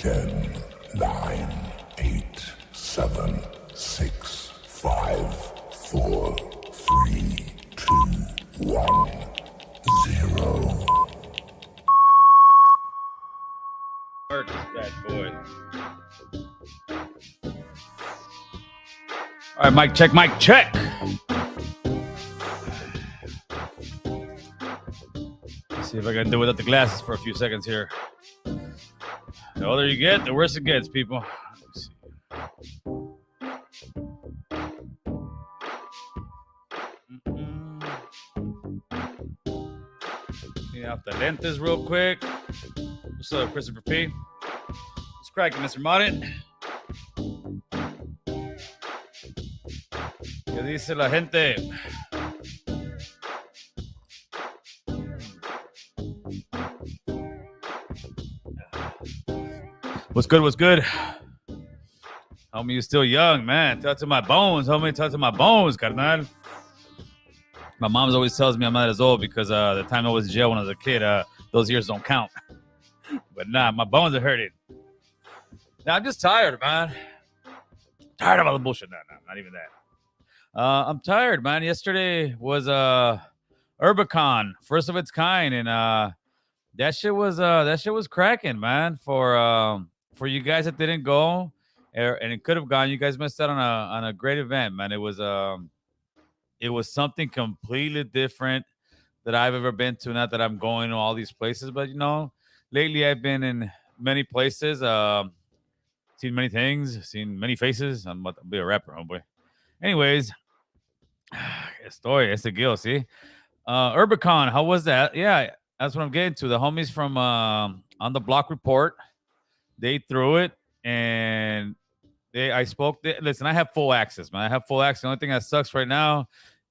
10, 9, 8, 7, 6, 5, 4, 3, 2, 1, 0. Start this bad boy. All right, mic check, mic check. Let's see if I can do it without the glasses for a few seconds here. The older you get, the worse it gets, people. Let's see. Clean off the lentes real quick. What's up, Christopher P? What's cracking, Mr. Martin? ¿Qué dice la gente? What's good? What's good? Homie, you're still young, man. Talk to my bones, homie. Talk to my bones, carnal. My mom always tells me I'm not as old because the time I was in jail when I was a kid, those years don't count. But nah, my bones are hurting. Now I'm just tired, man. Tired of all the bullshit. No, not even that. I'm tired, man. Yesterday was Herbicon, first of its kind, and that shit was cracking, man. For you guys that didn't go, and it could have gone, you guys missed out on a great event, man. It was something completely different that I've ever been to. Not that I'm going to all these places, but lately I've been in many places, seen many things, seen many faces. I'm about to be a rapper, homeboy. Anyways, it's a deal, see? Herbicon, how was that? Yeah, that's what I'm getting to. The homies from On the Block Report, they threw it, and I spoke. Listen, I have full access, man. I have full access. The only thing that sucks right now,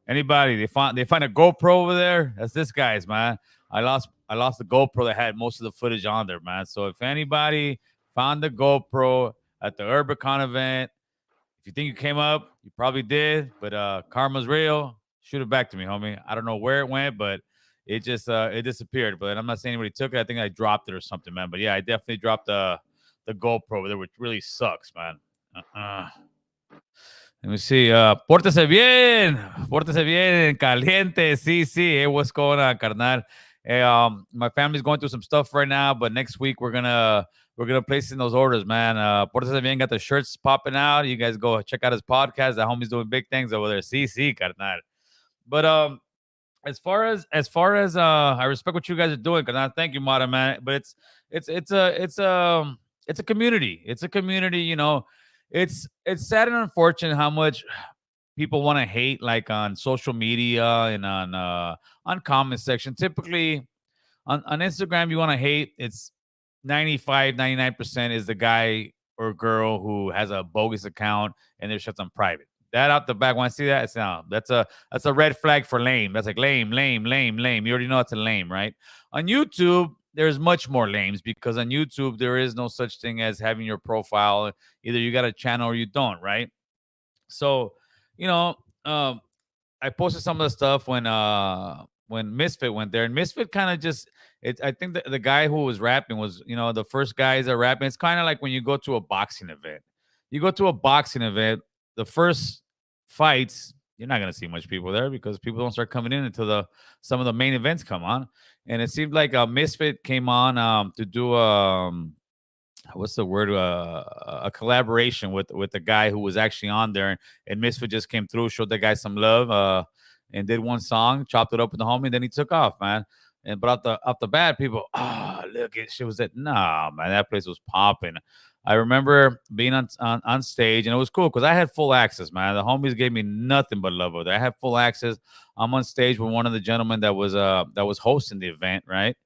anybody they find a GoPro over there. That's this guy's, man. I lost the GoPro that had most of the footage on there, man. So if anybody found the GoPro at the Herbicon event, if you think you came up, you probably did. But karma's real. Shoot it back to me, homie. I don't know where it went, but it just it disappeared. But I'm not saying anybody took it. I think I dropped it or something, man. But yeah, I definitely dropped the GoPro there, which really sucks, man. Let me see. Pórtese bien, caliente. Sí. Hey, what's going on, carnal? Hey, my family's going through some stuff right now, but next week we're gonna place in those orders, man. Pórtese bien got the shirts popping out. You guys go check out his podcast. The homie's doing big things over there. Sí, carnal. But as far as I respect what you guys are doing, carnal. Thank you, Mara, man. But it's a community. It's a community, It's sad and unfortunate how much people want to hate, like on social media and on comment section. Typically on Instagram, you want to hate. It's 99% is the guy or girl who has a bogus account and their shit's on private. That out the back, when I see that, it's that's a red flag for lame. That's like lame. You already know it's a lame, right? On YouTube, there's much more lames because on YouTube there is no such thing as having your profile. Either you got a channel or you don't, right? So, I posted some of the stuff when Misfit went there, and Misfit kind of just I think the guy who was rapping was the first guys that rapping. It's kind of like when you go to a boxing event. You go to a boxing event, the first fights, you're not gonna see much people there because people don't start coming in until some of the main events come on. And it seemed like Misfit came on to do what's the word, a collaboration with the guy who was actually on there, and Misfit just came through, showed the guy some love, and did one song, chopped it up with the homie, and then he took off, man. But off the bat, people, look, shit was that. Nah, man, that place was popping. I remember being on stage, and it was cool because I had full access, man. The homies gave me nothing but love over there. I had full access. I'm on stage with one of the gentlemen that was hosting the event, right?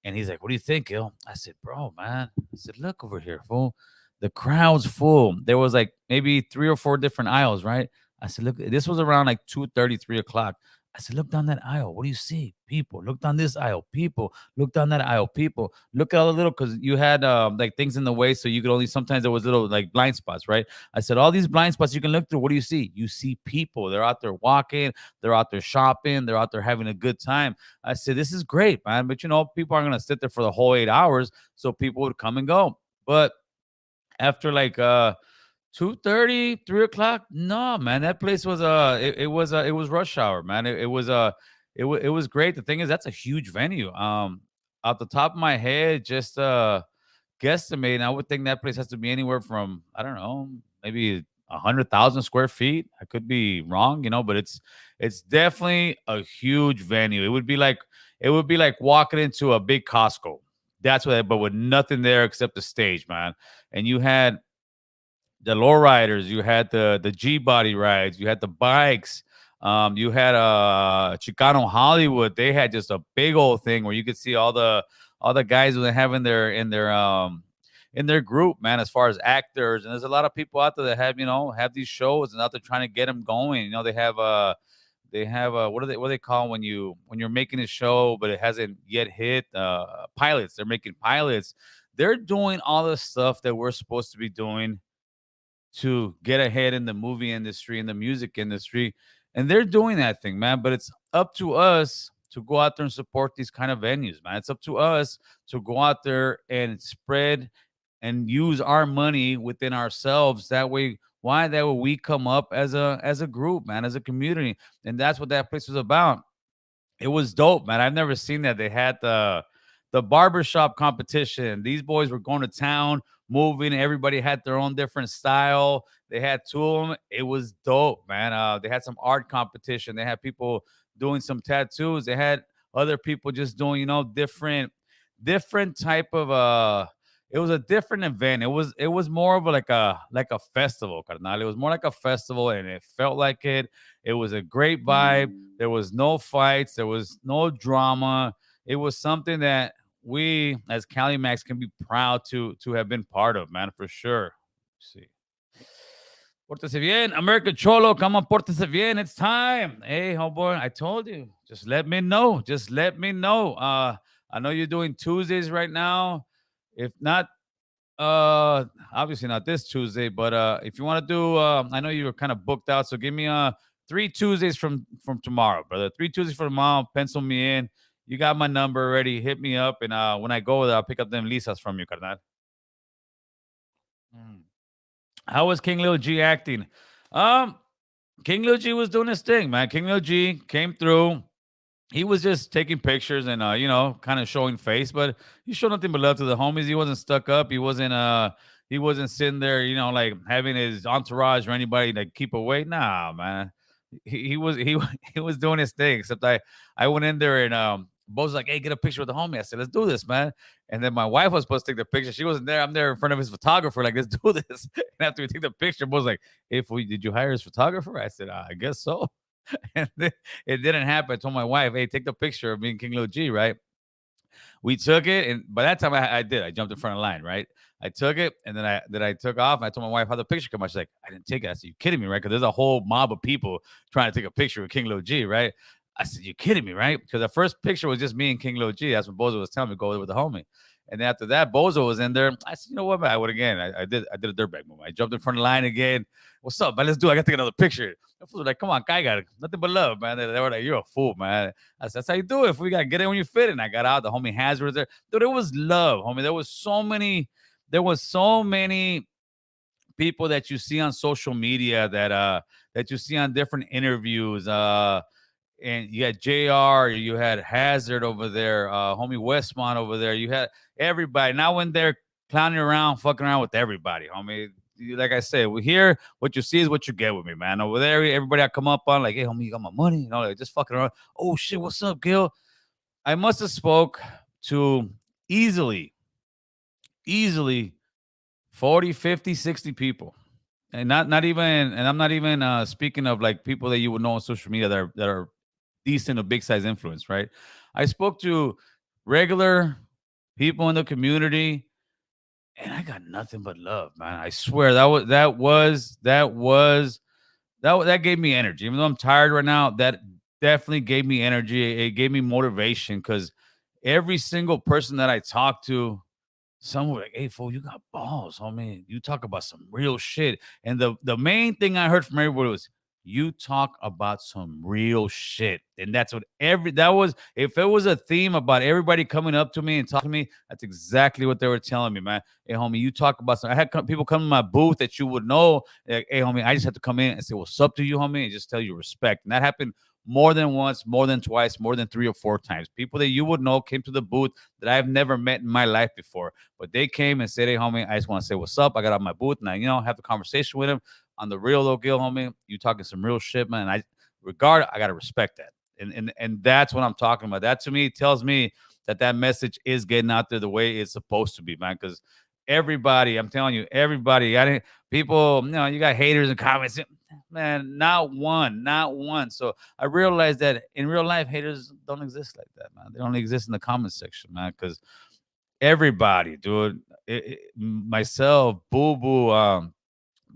And he's like, "What do you think, Gil?" I said, "Bro, man." I said, "Look over here, fool. The crowd's full. There was like maybe 3 or 4 different aisles, right?" I said, "Look, this was around like 2:30, 3 o'clock." I said, "Look down that aisle. What do you see? People. Look down this aisle. People. Look down that aisle. People. Look at all the little, because you had like things in the way, so you could only, sometimes there was little like blind spots, right?" I said, "All these blind spots you can look through. What do you see? You see people. They're out there walking. They're out there shopping. They're out there having a good time." I said, "This is great, man. But people aren't gonna sit there for the whole 8 hours, so people would come and go." But after like 2:30, 3 o'clock. No, man, that place was it was rush hour, man. It was great. The thing is, that's a huge venue. Off the top of my head, just guesstimate, I would think that place has to be anywhere from, I don't know, maybe 100,000 square feet. I could be wrong, but it's definitely a huge venue. It would be like walking into a big Costco. That's what, but with nothing there except the stage, man. And you had the lowriders, you had the G body rides, you had the bikes, you had Chicano Hollywood. They had just a big old thing where you could see all the guys who they have in their group, man, as far as actors. And there's a lot of people out there that have these shows and out there trying to get them going. They have what do they call when you're making a show but it hasn't yet hit, pilots. They're making pilots. They're doing all the stuff that we're supposed to be doing to get ahead in the movie industry, in the music industry. And they're doing that thing, man. But it's up to us to go out there and support these kind of venues, man. It's up to us to go out there and spread and use our money within ourselves. That way we come up as a group, man, as a community. And that's what that place was about. It was dope, man. I've never seen that. They had the barbershop competition. These boys were going to town, moving. Everybody had their own different style. They had two of them. It was dope, man. They had some art competition. They had people doing some tattoos. They had other people just doing, different type of it was a different event. It was more of like a festival, carnal. It was more like a festival, and it felt like it. It was a great vibe. There was no fights. There was no drama. It was something that we as Cali Max can be proud to have been part of, man, for sure. Let's see. Pórtese bien. America Cholo, come on, pórtese bien. It's time. Hey, homeboy, I told you. Just let me know. Just let me know. I know you're doing Tuesdays right now. If not, obviously not this Tuesday, but if you want to do, I know you were kind of booked out, so give me 3 Tuesdays from tomorrow, brother. 3 Tuesdays from tomorrow. Pencil me in. You got my number already. Hit me up, and when I go there, I'll pick up them lisas from you, carnal. Mm. How was King Lil G acting? Um, King Lil G was doing his thing, man. King Lil G came through. He was just taking pictures and kind of showing face, but he showed nothing but love to the homies. He wasn't stuck up. He wasn't sitting there, like having his entourage or anybody to keep away. Nah, man. He was doing his thing. Except I went in there and Bo's like, "Hey, get a picture with the homie." I said, "Let's do this, man." And then my wife was supposed to take the picture. She wasn't there. I'm there in front of his photographer, like, "Let's do this." And after we take the picture, Bo's like, "Hey, did you hire his photographer?" I said, "I guess so." And then it didn't happen. I told my wife, "Hey, take the picture of me and King Lil G," right? We took it, and by that time I did. I jumped in front of the line, right? I took it, and then I took off. And I told my wife how the picture come out. She's like, "I didn't take it." I said, "You kidding me, right?" Because there's a whole mob of people trying to take a picture with King Lil G, right? I said, "You kidding me, right?" Because the first picture was just me and King Lil G. That's what Bozo was telling me, go with the homie. And then after that, Bozo was in there. I said, "You know what, man? I would again. I did a dirtbag move. I jumped in front of the line again. What's up, man? Let's do it. I got to take another picture." The fools were like, "Come on, Kai got it. Nothing but love, man." They were like, "You're a fool, man." I said, "That's how you do it. If we got to get it when you fit it." And I got out. The homie Hazard was there. Dude, it was love, homie. There was so many people that you see on social media that you see on different interviews. And you had JR, you had Hazard over there, homie Westmont over there. You had everybody. Now when they're clowning around, fucking around with everybody, homie. Like I said, we here. What you see is what you get with me, man. Over there, everybody I come up on, like, "Hey, homie, you got my money?" Like, just fucking around. "Oh shit, what's up, Gil?" I must have spoke to easily, easily 40, 50, 60 people. And not even, and I'm not even speaking of like people that you would know on social media that are decent or big size influence, right? I spoke to regular people in the community, and I got nothing but love, man. I swear that gave me energy. Even though I'm tired right now, that definitely gave me energy. It gave me motivation because every single person that I talked to, some were like, "Hey, fool, you got balls, homie. You talk about some real shit." And the main thing I heard from everybody was, you talk about some real shit. And that's what that was. If it was a theme about everybody coming up to me and talking to me, that's exactly what they were telling me, man. Hey, homie, you talk about some. I had people come to my booth that you would know. Like, hey, homie, I just have to come in and say what's up to you, homie, and just tell you respect. And that happened more than once, more than twice, more than 3 or 4 times. People that you would know came to the booth that I've never met in my life before. But they came and said, hey, homie, I just want to say what's up. I got out my booth and I have the conversation with him on the real though, Gil, homie. You talking some real shit, man. I gotta respect that. And that's what I'm talking about. That to me tells me that message is getting out there the way it's supposed to be, man. Because everybody, I'm telling you, everybody, I didn't people, you got haters and comments. Man, not one, not one. So I realized that in real life, haters don't exist like that, man. They only exist in the comment section, man. Because everybody, dude, myself, Boo Boo,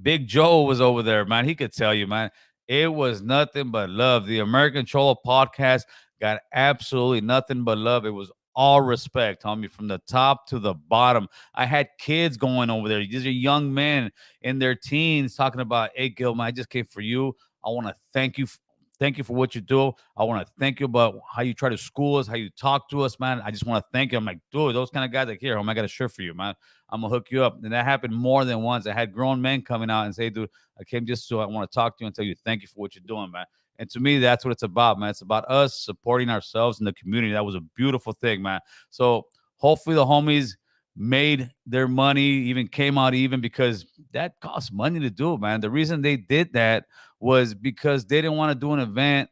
Big Joe was over there, man. He could tell you, man. It was nothing but love. The American Cholo podcast got absolutely nothing but love. It was all respect, homie, from the top to the bottom. I had kids going over there. These are young men in their teens talking about, hey, Gil, man, I just came for you. I want to thank you. Thank you for what you do. I want to thank you about how you try to school us, how you talk to us, man. I just want to thank you. I'm like, dude, those kind of guys like, here, homie, I got a shirt for you, man. I'm gonna hook you up. And that happened more than once. I had grown men coming out and say, dude, I came just so I want to talk to you and tell you thank you for what you're doing, man. And to me, that's what it's about, man. It's about us supporting ourselves in the community. That was a beautiful thing, man. So hopefully the homies made their money, even came out even because that costs money to do, man. The reason they did that was because they didn't want to do an event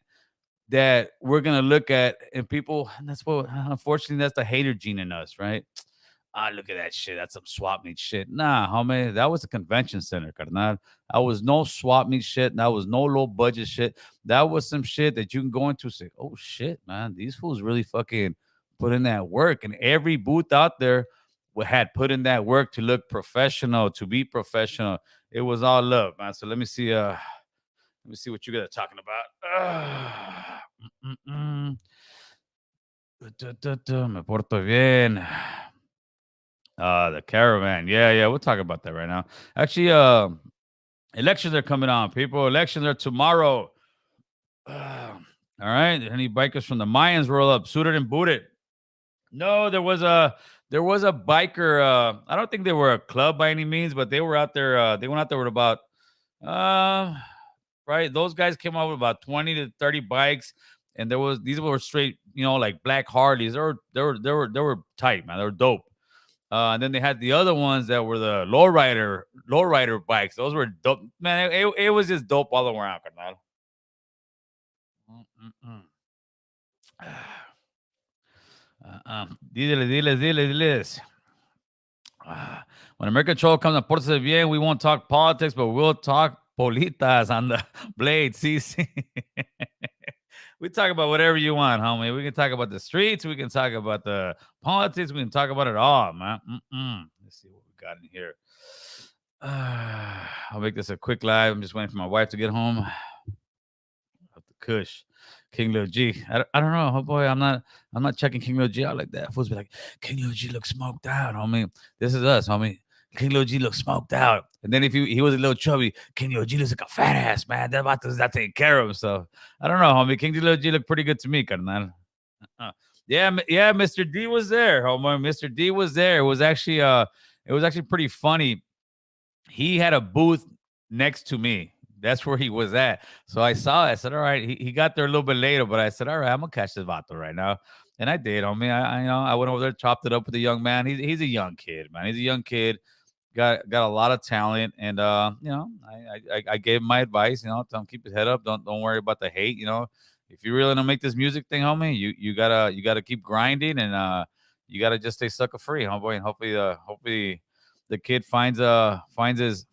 that we're gonna look at and people, and that's what unfortunately that's the hater gene in us, right? Look at that shit. That's some swap meet shit. Nah, homie, that was a convention center, carnal. That was no swap meet shit. That was no low budget shit. That was some shit that you can go into and say, oh shit, man, these fools really fucking put in that work. And every booth out there had put in that work to look professional, to be professional. It was all love, man. So let me see. Let me see what you guys are talking about. Me porto bien. The caravan. Yeah, yeah. We'll talk about that right now. Actually, elections are coming on, people. Elections are tomorrow. All right. Any bikers from the Mayans roll up, suited and booted? No, there was a biker. I don't think they were a club by any means, but they were out there. They went out there with about uh, right. Those guys came out with about 20 to 30 bikes, and these were straight, like black Harleys. They were tight, man. They were dope. And then they had the other ones that were the lowrider bikes. Those were dope, man. It was just dope all around, carnal. Mm-mm-mm. Diles. When American Troll comes and porta bien, we won't talk politics, but we'll talk politas on the blade. See, we talk about whatever you want, homie. We can talk about the streets. We can talk about the politics. We can talk about it all, man. Let's see what we got in here. I'll make this a quick live. I'm just waiting for my wife to get home. Up the Kush, King Lil G. I don't know. Oh boy, I'm not checking King Lil G out like that. Fools be like, King Lil G looks smoked out, homie. This is us, homie. King Lil G looks smoked out. And then if he was a little chubby, King Lil G looks like a fat ass, man. They're about to not take care of himself. I don't know, homie. King Lil G looked pretty good to me, carnal. Yeah, yeah, Mr. D was there, homie. Mr. D was there. It was actually pretty funny. He had a booth next to me. That's where he was at. So I saw it. I said, all right. He got there a little bit later, but I said, all right, I'm gonna catch this vato right now. And I did. I went over there, chopped it up with the young man. He's a young kid, man. He's a young kid. Got a lot of talent, and I gave him my advice. Tell him keep his head up. Don't worry about the hate. If you really want to make this music thing, homie, you gotta keep grinding, and you gotta just stay sucker free, homeboy. And hopefully the kid finds his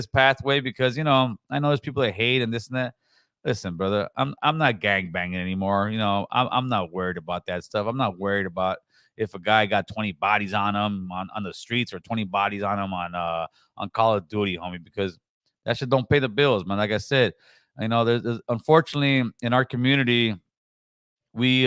pathway, because I know there's people that hate and this and that. Listen, brother, I'm not gang banging anymore. I'm not worried about that stuff. I'm not worried about if a guy got 20 bodies on him on the streets, or 20 bodies on him on Call of Duty, homie, because that shit don't pay the bills, man. Like I said, there's unfortunately in our community, we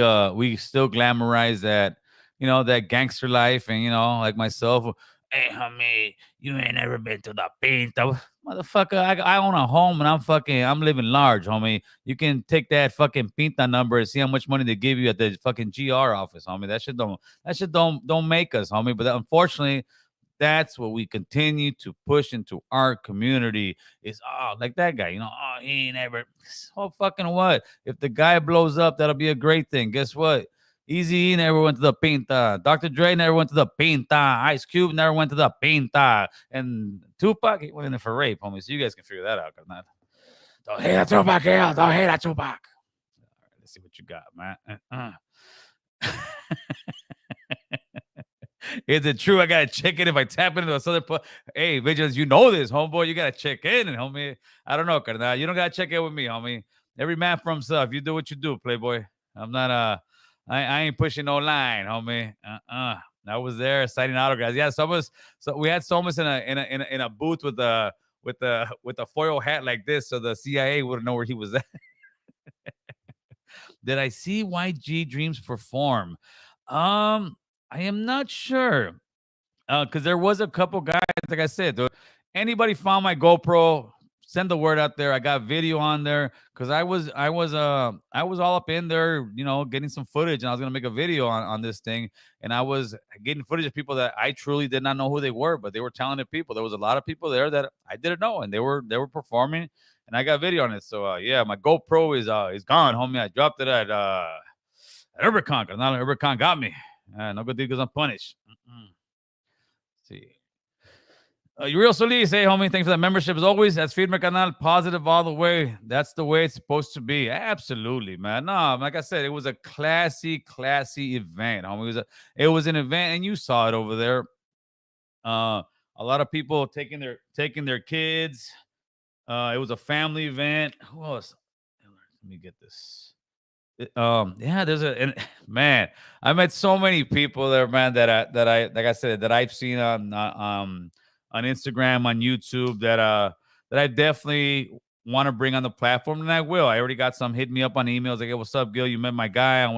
still glamorize that, that gangster life, and like myself, Hey, homie, you ain't never been to the Pinta. Motherfucker, I own a home and I'm living large, homie. You can take that fucking Pinta number and see how much money they give you at the fucking GR office, homie. That shit don't make us, homie. But unfortunately, that's what we continue to push into our community is like that guy, he ain't ever so fucking what? If the guy blows up, that'll be a great thing. Guess what? Easy never went to the Pinta. Dr. Dre never went to the Pinta. Ice Cube never went to the Pinta. And Tupac, he went in there for rape, homie. So you guys can figure that out. Don't hate that Tupac, girl. Don't hate that Tupac. All right, let's see what you got, man. Is it true? I gotta check in if I tap into a southern. Hey, Vigilance, you know this, homeboy. You gotta check in, and homie. I don't know, carnal. You don't gotta check in with me, homie. Every man for himself. You do what you do, playboy. I'm not I ain't pushing no line, homie. I was there signing autographs. Yeah, so we had Somas in a booth with a foil hat like this, so the CIA wouldn't know where he was at. Did I see YG Dreams perform? I am not sure. Because there was a couple guys, like I said, anybody found my GoPro, send the word out there. I got video on there because I was all up in there, getting some footage, and I was gonna make a video on this thing, and I was getting footage of people that I truly did not know who they were, but they were talented people. There was a lot of people there that I didn't know, and they were performing, and I got video on it. So yeah, my GoPro is gone, homie. I dropped it at Herbicon. Not Herbicon got me. No good deed goes unpunished. See. Uriel Solis, hey homie, thanks for that membership as always. That's Feedback Canal, positive all the way. That's the way it's supposed to be. Absolutely, man. No, like I said, it was a classy event, homie. It was an event, and you saw it over there. A lot of people taking their kids. It was a family event. Who else? Let me get this. Yeah, man, I met so many people there, man, that I like I said that I've seen on Instagram, on YouTube, that I definitely want to bring on the platform, and I will. I already got some hit me up on emails like, hey, what's up, Gil? You met my guy.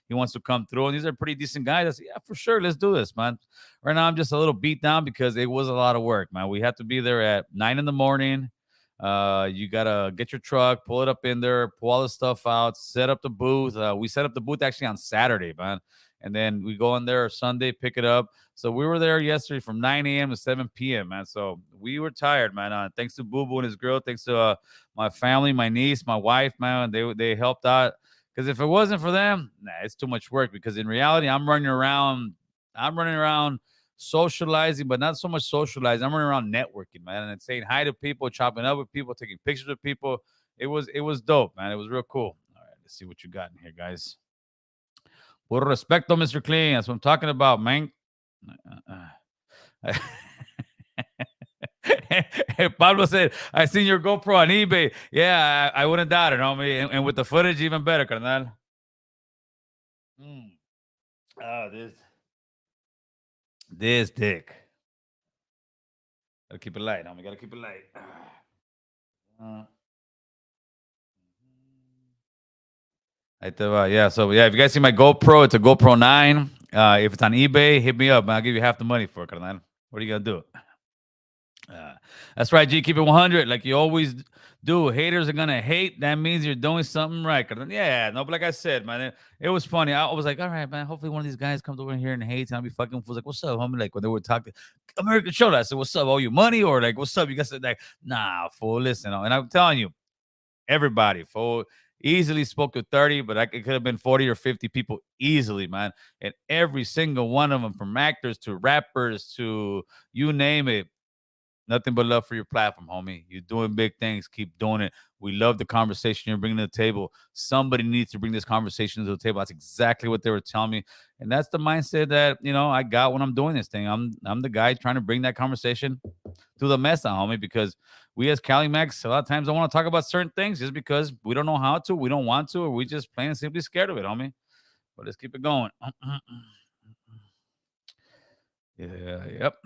He wants to come through, and these are pretty decent guys. I said, yeah, for sure, let's do this, man. Right now I'm just a little beat down because it was a lot of work, man. We had to be there at 9 in the morning. You gotta get your truck, pull it up in there, pull all the stuff out, set up the booth. We set up the booth actually on Saturday, man, and then we go in there Sunday, pick it up. So we were there yesterday from 9 a.m. to 7 p.m., man. So we were tired, man. Thanks to Boo Boo and his girl, thanks to my family, my niece, my wife, man. They helped out because if it wasn't for them, it's too much work. Because in reality, I'm running around socializing, but not so much socializing. I'm running around networking, man, and saying hi to people, chopping up with people, taking pictures with people. It was dope, man. It was real cool. All right, let's see what you got in here, guys. Por respecto, Mr. Clean. That's what I'm talking about, man. Pablo said, I seen your GoPro on eBay. Yeah, I wouldn't doubt it, homie. And with the footage, even better, carnal. This dick. Gotta keep it light, homie. Gotta keep it light. Yeah, so yeah, if you guys see my GoPro, it's a GoPro 9. If it's on eBay, hit me up, man. I'll give you half the money for it, carnal. What are you gonna do? That's right, G. Keep it 100, like you always do. Haters are gonna hate. That means you're doing something right. Yeah, no, but like I said, man, it was funny. I was like, all right, man. Hopefully, one of these guys comes over here and hates, and I'll be fucking fools. Like, what's up, homie? Like when they were talking American Show, I said, what's up? Owe you money or like, what's up? You guys said like, nah, fool. Listen, and I'm telling you, everybody, fool. Easily spoke to 30, but it could have been 40 or 50 people easily, man. And every single one of them, from actors to rappers to you name it, nothing but love for your platform, homie. You're doing big things. Keep doing it. We love the conversation you're bringing to the table. Somebody needs to bring this conversation to the table. That's exactly what they were telling me. And that's the mindset that, I got when I'm doing this thing. I'm the guy trying to bring that conversation to the mess on, homie, because we as Cali Max, a lot of times don't want to talk about certain things just because we don't know how to, we don't want to, or we just plain and simply scared of it, homie. But let's keep it going. Yeah, yep.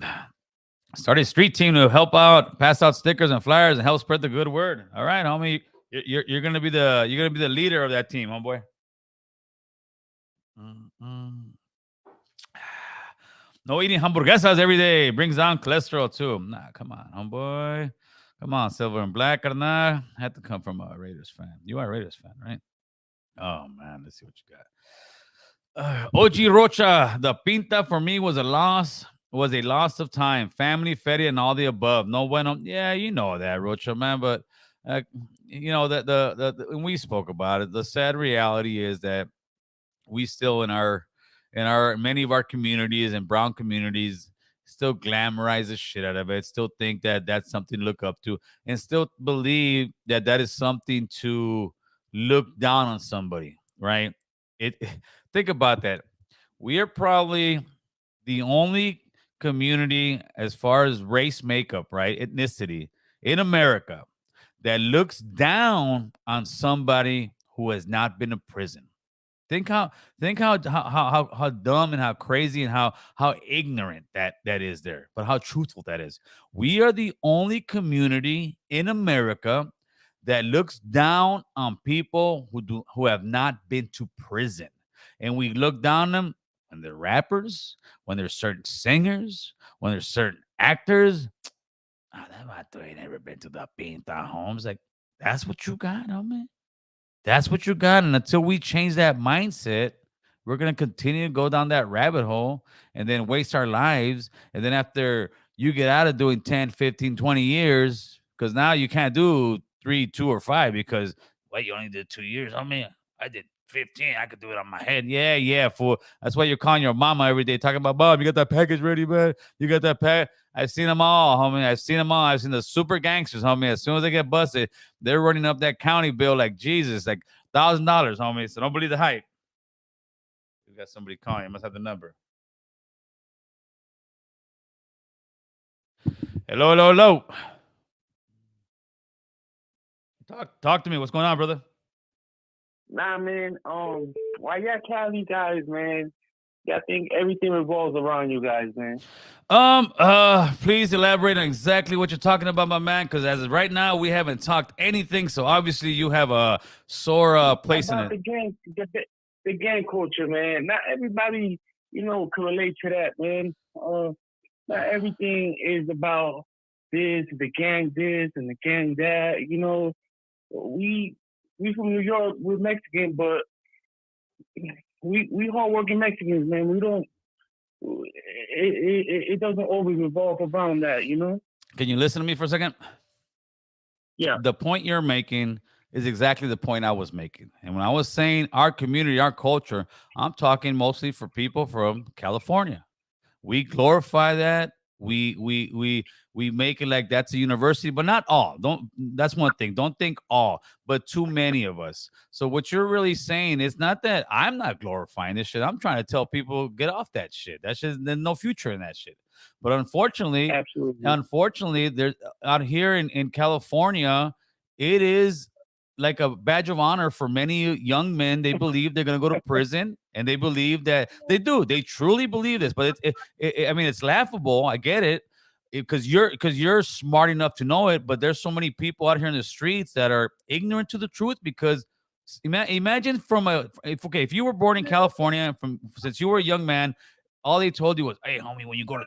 Started a street team to help out, pass out stickers and flyers, and help spread the good word. All right, homie, you're gonna be the leader of that team, homeboy. No eating hamburguesas every day brings down cholesterol too. Nah, come on, homeboy. Come on, silver and black, carnal. Had to come from a Raiders fan. You are a Raiders fan, right? Oh man, let's see what you got. OG Rocha, the pinta for me was a loss. Was a loss of time, family, feria, and all the above. No bueno. Yeah, you know that, Rocha, man. But uh, you know that and we spoke about it. The sad reality is that we still in our many of our communities and brown communities still glamorize the shit out of it, still think that that's something to look up to, and still believe that that is something to look down on somebody, right? it Think about that. We are probably the only community as far as race makeup, right, ethnicity in America that looks down on somebody who has not been to prison. Think how think how dumb and how crazy and how ignorant that is there, but how truthful that is. We are the only community in America that looks down on people who have not been to prison, and we look down on them when they're rappers, when there's certain singers, when there's certain actors. Ah, that vato ain't never been to the Pinta homes. Like, that's what you got, homie. That's what you got. And until we change that mindset, we're going to continue to go down that rabbit hole and then waste our lives. And then after you get out of doing 10, 15, 20 years, because now you can't do 3, 2, or 5 because, well, you only did 2 years. I mean, I did 15. I could do it on my head. Yeah, yeah, fool. That's why you're calling your mama every day talking about, Bob, you got that package ready, man? You got that pack? I've seen them all, homie. I've seen them all. I've seen the super gangsters, homie. As soon as they get busted, they're running up that county bill like Jesus, like $1,000, homie. So don't believe the hype. We got somebody calling. You must have the number. Hello, hello, hello. Talk to me. What's going on, brother? Nah, man. Why y'all Cali guys, man? I think everything revolves around you guys, man. Please elaborate on exactly what you're talking about, my man, because as of right now, we haven't talked anything. So obviously, you have a sore place in About it. the gang culture, man. Not everybody, can relate to that, man. Not everything is about the gang this and the gang that. We we from New York, we're Mexican, but we hardworking Mexicans, man. We don't. It doesn't always revolve around that. Can you listen to me for a second? Yeah. The point you're making is exactly the point I was making. And when I was saying our community, our culture, I'm talking mostly for people from California. We glorify that. We make it like that's a university, but not all. Don't That's one thing. Don't think all, but too many of us. So what you're really saying is not that I'm not glorifying this shit. I'm trying to tell people get off that shit. That shit, there's no future in that shit. But Absolutely. unfortunately, there's out here in California, it is like a badge of honor for many young men. They believe they're going to go to prison, and they believe that they truly believe this. But I mean, it's laughable. I get it, because you're smart enough to know it. But there's so many people out here in the streets that are ignorant to the truth. Because imagine if you were born in California, since you were a young man, all they told you was, "Hey, homie, when you go to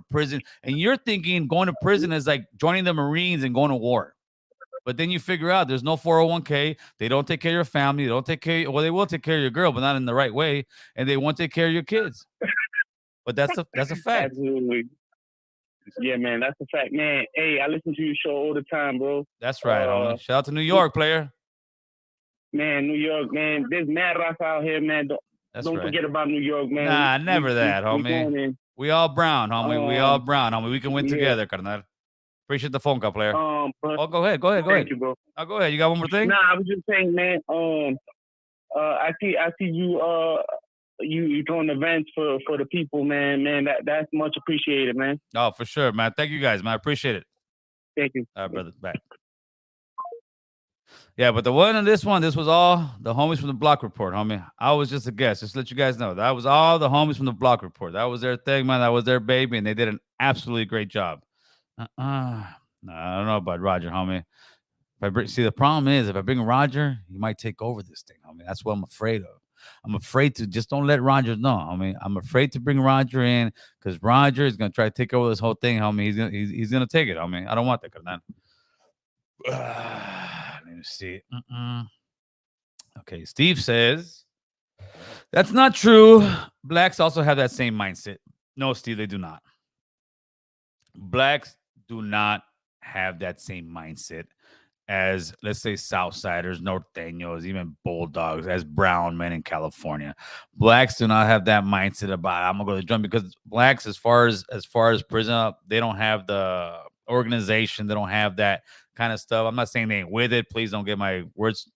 prison," and you're thinking going to prison is like joining the Marines and going to war. But then you figure out there's no 401k. They don't take care of your family. They don't take care. Well, they will take care of your girl, but not in the right way, and they won't take care of your kids. But that's a fact. Absolutely. Yeah, man, that's a fact, man. Hey, I listen to your show all the time, bro. That's right, homie. Shout out to New York, player. Man, New York, man. There's mad rocks out here, man. Don't right. forget about New York, man. Nah, never that, homie. We all brown, homie. We all brown, homie. We can win together, carnal. Appreciate the phone call, player. Go ahead. Thank you, bro. Oh, go ahead. You got one more thing? Nah, I was just saying, man. I see you. You doing events for the people, man. Man, that's much appreciated, man. Oh, for sure, man. Thank you guys, man. I appreciate it. Thank you. All right, brother. Back. Yeah, but this was all the homies from the block report, homie. I was just a guest. Just to let you guys know. That was all the homies from the block report. That was their thing, man. That was their baby, and they did an absolutely great job. No, I don't know about Roger, homie. The problem is, if I bring Roger, he might take over this thing, homie. That's what I'm afraid of. I'm afraid to just don't let Roger know. I mean, I'm afraid to bring Roger in because Roger is gonna try to take over this whole thing, homie. He's gonna take it. I mean, I don't want that, carnal. Let me see. Okay, Steve says that's not true. Blacks also have that same mindset. No, Steve, they do not. Blacks do not have that same mindset as, let's say, Southsiders, Norteños, even Bulldogs, as brown men in California. Blacks do not have that mindset about I'm gonna go to the drum, because blacks, as far as prison, they don't have the organization, they don't have that kind of stuff. I'm not saying they ain't with it. Please don't get my words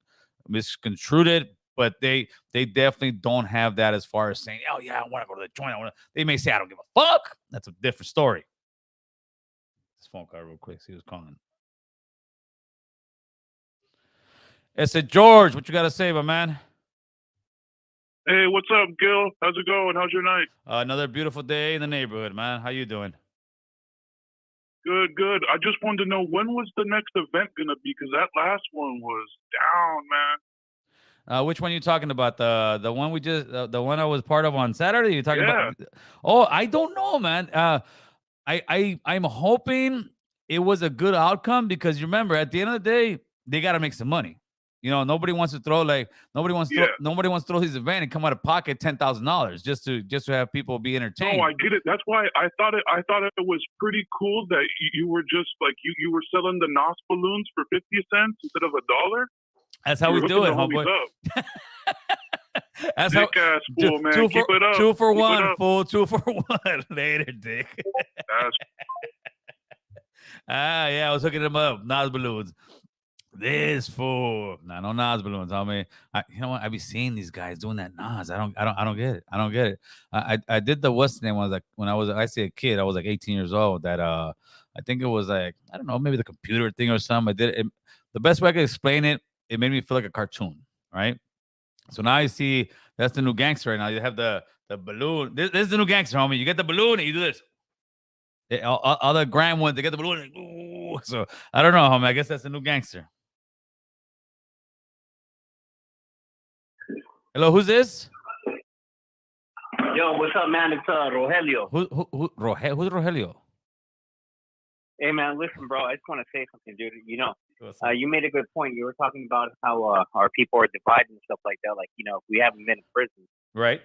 misconstrued, but they definitely don't have that as far as saying, oh yeah, I want to go to the joint. They may say I don't give a fuck. That's a different story. This phone call real quick. See who's calling. It's a George. What you got to say, my man? Hey, what's up, Gil? How's it going? How's your night? Another beautiful day in the neighborhood, man. How you doing? Good, good. I just wanted to know, when was the next event gonna be? Because that last one was down, man. Which one are you talking about? The one we just the one I was part of on Saturday? You talking Yeah. about? Oh, I don't know, man. I'm hoping it was a good outcome, because you remember, at the end of the day, they got to make some money. You know, nobody wants to throw nobody wants to throw his event and come out of pocket $10,000 just to have people be entertained. No, I get it. That's why I thought it was pretty cool that you were just like you were selling the NOS balloons for 50 cents instead of $1. That's how we do it, homeboy. That's how. Dick-ass fool, man. Keep it up. 2 for Keep 1, fool. 2 for 1. Later, dick. Yeah, I was hooking them up. NOS balloons. This fool. Nah, no NOS balloons. I mean, you know what? I be seeing these guys doing that NOS. I don't get it. I don't get it. I did the what's the name when I was a kid. I was like 18 years old. That I think it was like, I don't know, maybe the computer thing or something. I did it. The best way I could explain it, it made me feel like a cartoon, right? So now you see, that's the new gangster right now. You have the balloon. This is the new gangster, homie. You get the balloon and you do this. All the grand ones, they get the balloon. And, ooh. So I don't know, homie. I guess that's the new gangster. Hello, who's this? Yo, what's up, man? It's Rogelio. Who's Rogelio? Hey, man, listen, bro. I just want to say something, dude. You know, you made a good point. You were talking about how our people are divided and stuff like that. Like, you know, if we haven't been in prison, right?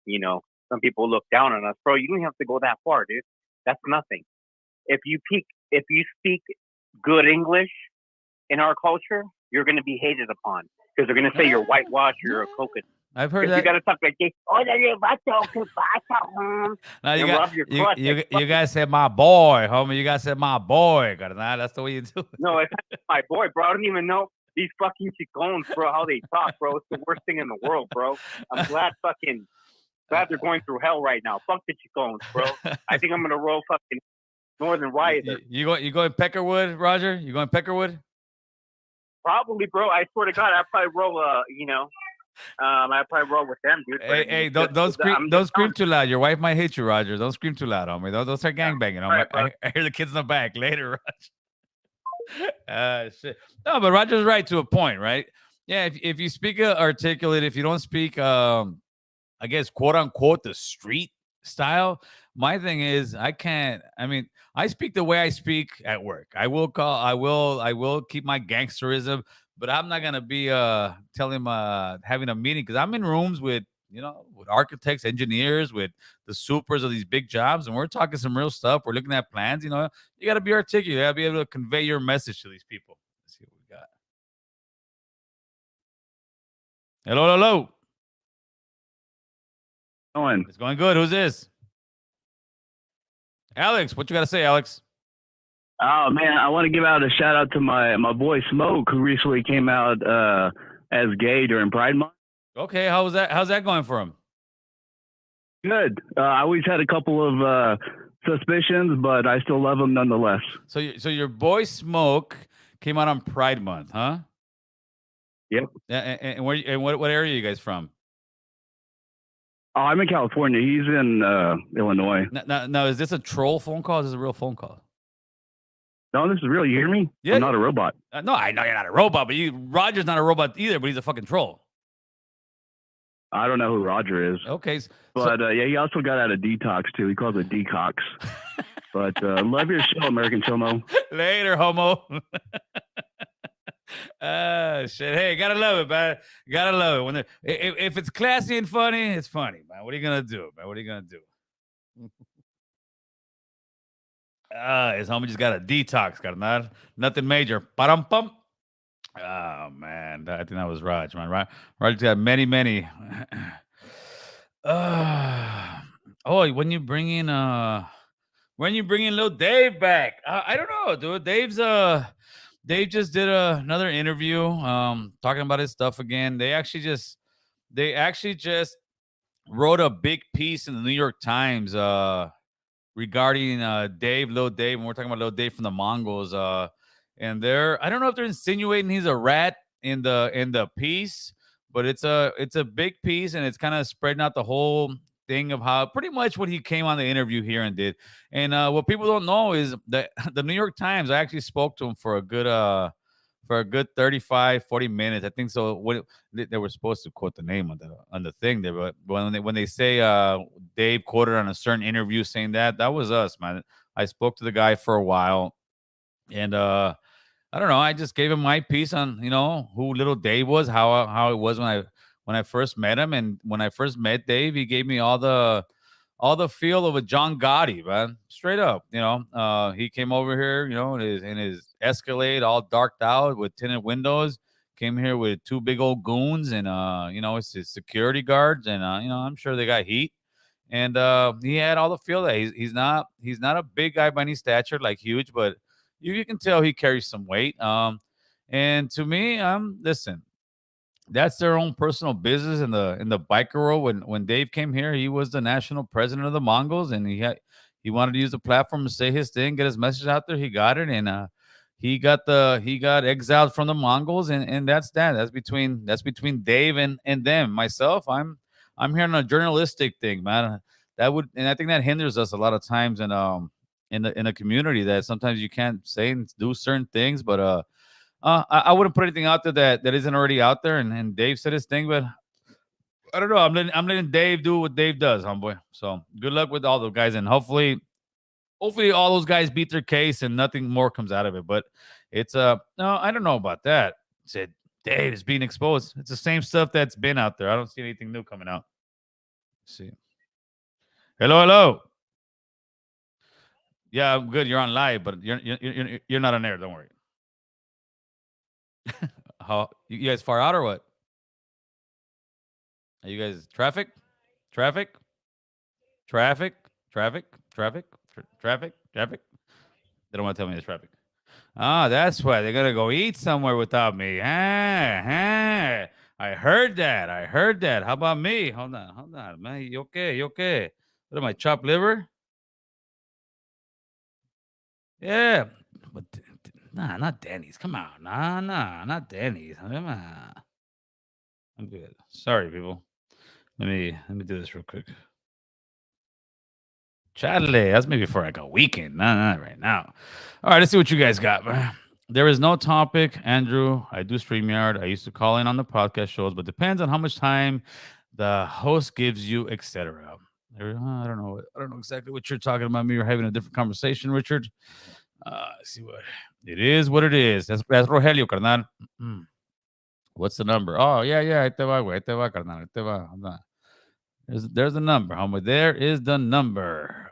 You know, some people look down on us, bro. You don't have to go that far, dude. That's nothing. If you speak good English in our culture, you're going to be hated upon, because they're going to say you're whitewashed, you're a coconut. I've heard that. You got to talk like this. Now you guys said my boy, homie. You guys said my boy. That's the way you do it. No, it's not my boy, bro. I don't even know these fucking Chicones, bro, how they talk, bro. It's the worst thing in the world, bro. I'm glad they're going through hell right now. Fuck the Chicones, bro. I think I'm gonna roll fucking Northern Riot. You going Peckerwood, Roger? You going Peckerwood? Probably, bro. I swear to God, I probably roll. I probably roll with them, dude. Hey, don't scream too loud. Your wife might hit you, Roger. Don't scream too loud, homie. Don't start gangbanging. Right, I hear the kids in the back later, Roger. Shit. No, but Roger's right to a point, right? Yeah, if you speak articulate, if you don't speak, I guess, quote unquote, the street style. My thing is, I speak the way I speak at work. I will keep my gangsterism, but I'm not gonna be having a meeting, because I'm in rooms with architects, engineers, with the supers of these big jobs, and we're talking some real stuff. We're looking at plans. You know, you got to be articulate. You got to be able to convey your message to these people. Let's see what we got. Hello. It's going good. Who's this? Alex, what you got to say, Alex? Oh, man, I want to give out a shout out to my boy Smoke, who recently came out as gay during Pride Month. Okay, how's that going for him? Good. I always had a couple of suspicions, but I still love him nonetheless. So your boy Smoke came out on Pride Month, huh? Yep. And what area are you guys from? Oh, I'm in California. He's in Illinois. Now, is this a troll phone call? Or is this a real phone call? No, this is real. You hear me? Yeah. I'm not a robot. No, I know you're not a robot, but Roger's not a robot either, but he's a fucking troll. I don't know who Roger is. Okay. But yeah, he also got out of detox too. He calls it decox. But love your show, American Chomo. Later, homo. Shit. Hey, gotta love it, man. Gotta love it. When if it's classy and funny, it's funny, man. What are you gonna do, man? What are you gonna do? His homie just got a detox, carnal. Nothing major. Pum. Oh man, I think that was Raj, man. Raj got many. Oh, when you bring in little Dave back, I don't know, dude. Dave just did another interview, talking about his stuff again. They actually just wrote a big piece in the New York Times, regarding Lil Dave, and we're talking about Lil Dave from the Mongols. And I don't know if they're insinuating he's a rat in the piece, but it's a big piece, and it's kind of spreading out the whole thing of how pretty much what he came on the interview here and did. And what people don't know is that the New York Times, I actually spoke to him for a good 35, 40 minutes. I think so. They were supposed to quote the name on the thing there, but when they say Dave quoted on a certain interview saying that was us, man. I spoke to the guy for a while, and I don't know. I just gave him my piece on who little Dave was, how it was when I first met him, and when I first met Dave, he gave me all the feel of a John Gotti, man. Straight up, he came over here, in his Escalade, all darked out with tinted windows. Came here with two big old goons, and it's his security guards, and I'm sure they got heat. And he had all the feel that he's not a big guy by any stature, like huge, but you can tell he carries some weight. And to me, listen, that's their own personal business in the biker world. When Dave came here, he was the national president of the Mongols, and he wanted to use the platform to say his thing, get his message out there. He got it, and he got exiled from the Mongols, and that's between Dave and them. Myself, I'm here on a journalistic thing, man. And I think that hinders us a lot of times in the community, that sometimes you can't say and do certain things, but I wouldn't put anything out there that isn't already out there. And Dave said his thing, but I don't know. I'm letting Dave do what Dave does, homeboy. So good luck with all the guys, and hopefully all those guys beat their case and nothing more comes out of it. But it's no, I don't know about that. Said Dave is being exposed. It's the same stuff that's been out there. I don't see anything new coming out. Let's see. Hello. Yeah, I'm good. You're on live, but you're not on air. Don't worry. How you guys far out or what? Are you guys traffic? Traffic? Traffic? Traffic? Traffic? Traffic? Traffic? They don't want to tell me there's traffic. Ah, that's why they're gonna go eat somewhere without me. I heard that. How about me? Hold on, man. You okay? What am I, chopped liver? Yeah, but nah, not Denny's. Come on, nah, not Denny's. Come on. I'm good. Sorry, people. Let me do this real quick. Chale, that's maybe for like a weekend. Not right now. All right, let's see what you guys got. There is no topic, Andrew. I do StreamYard. I used to call in on the podcast shows, but depends on how much time the host gives you, etc. I don't know. I don't know exactly what you're talking about. Me, we're having a different conversation, Richard. Let's see what it is. What it is. That's Rogelio, carnal. What's the number? Oh, yeah. Ahí te va, güey. Ahí te va, carnal. Ahí te va. Hold on. There's the number, homie. There is the number.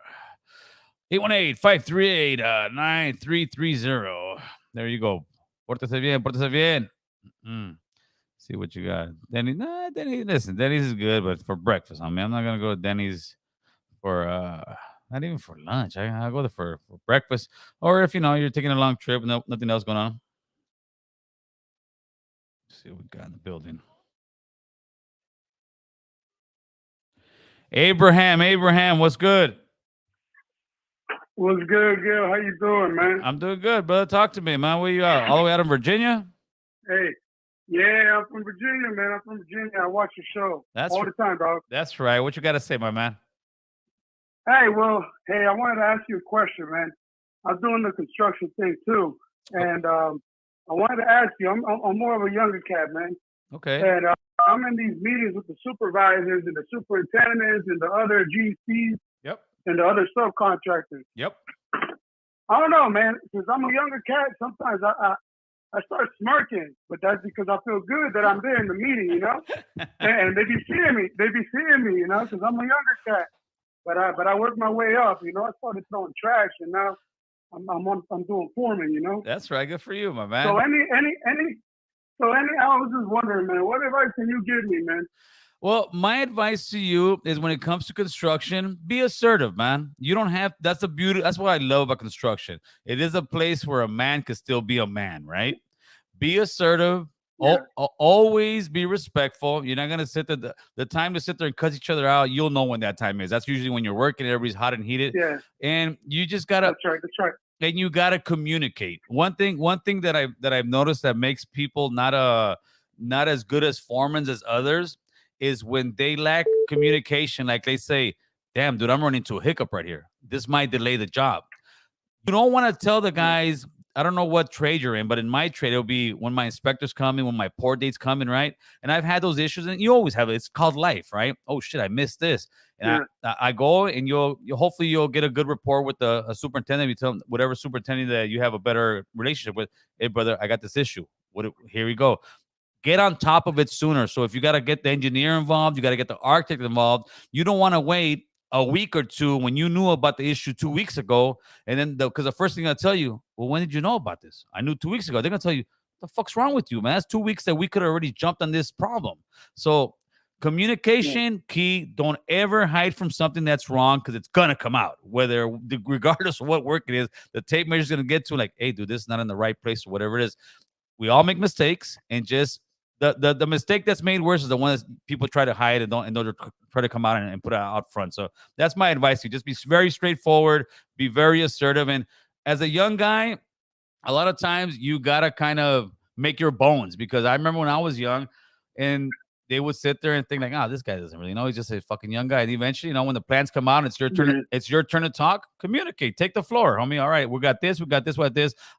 818-538-9330. There you go. Pórtese bien. See what you got. Denny's. Nah, Denny's. Listen, Denny's is good, but for breakfast, homie. I'm not gonna go to Denny's for not even for lunch. I'll go there for breakfast. Or if you're taking a long trip, nothing else going on. Let's see what we got in the building. Abraham, what's good? What's good, Gil? How you doing, man? I'm doing good, brother. Talk to me, man. Where you at? All the way out of Virginia? Hey, yeah, I'm from Virginia, man. I'm from Virginia. I watch your show all the time, dog. That's right. What you got to say, my man? Hey, I wanted to ask you a question, man. I'm doing the construction thing too, and I wanted to ask you. I'm more of a younger cat, man. Okay. And I'm in these meetings with the supervisors and the superintendents and the other GCs Yep. and the other subcontractors. Yep. I don't know, man. Since I'm a younger cat, sometimes I start smirking, but that's because I feel good that I'm there in the meeting, you know. And they be seeing me, you know, because I'm a younger cat. But I worked my way up, you know. I started throwing trash, and now I'm doing foreman, you know. That's right. Good for you, my man. So I was just wondering, man, what advice can you give me, man? Well, my advice to you is when it comes to construction, be assertive, man. You don't have, that's the beauty. That's what I love about construction. It is a place where a man can still be a man, right? Be assertive. Yeah. Always be respectful. You're not going to sit there. The time to sit there and cuss each other out, you'll know when that time is. That's usually when you're working, everybody's hot and heated. Yeah. And you just got to. That's right. And you got to communicate. One thing that I've noticed that makes people not as good as foremen as others is when they lack communication. Like they say, damn, dude, I'm running into a hiccup right here. This might delay the job. You don't want to tell the guys, I don't know what trade you're in, but in my trade, it'll be when my inspectors come in, when my port date's coming, right? And I've had those issues, and you always have it. It's called life, right? Oh shit, I missed this. And I go, and you'll hopefully you'll get a good rapport with a superintendent. You tell them, whatever superintendent that you have a better relationship with, hey brother, I got this issue. Here we go. Get on top of it sooner. So if you got to get the engineer involved, you got to get the architect involved. You don't want to wait a week or two when you knew about the issue 2 weeks ago. And then because the first thing I'll tell you, well, when did you know about this? I knew 2 weeks ago. They're going to tell you, what the fuck's wrong with you, man? That's 2 weeks that we could have already jumped on this problem. So communication, key. Don't ever hide from something that's wrong because it's going to come out. Regardless of what work it is, the tape measure is going to get to like, hey, dude, this is not in the right place or whatever it is. We all make mistakes, and just the mistake that's made worse is the one that people try to hide and don't try to come out and put it out front. So that's my advice to you. Just be very straightforward, be very assertive. And as a young guy, a lot of times you got to kind of make your bones, because I remember when I was young and they would sit there and think like, this guy doesn't really know. He's just a fucking young guy. And eventually, when the plans come out, it's your turn. It's your turn to talk. Communicate. Take the floor, homie. All right, we got this. We got this.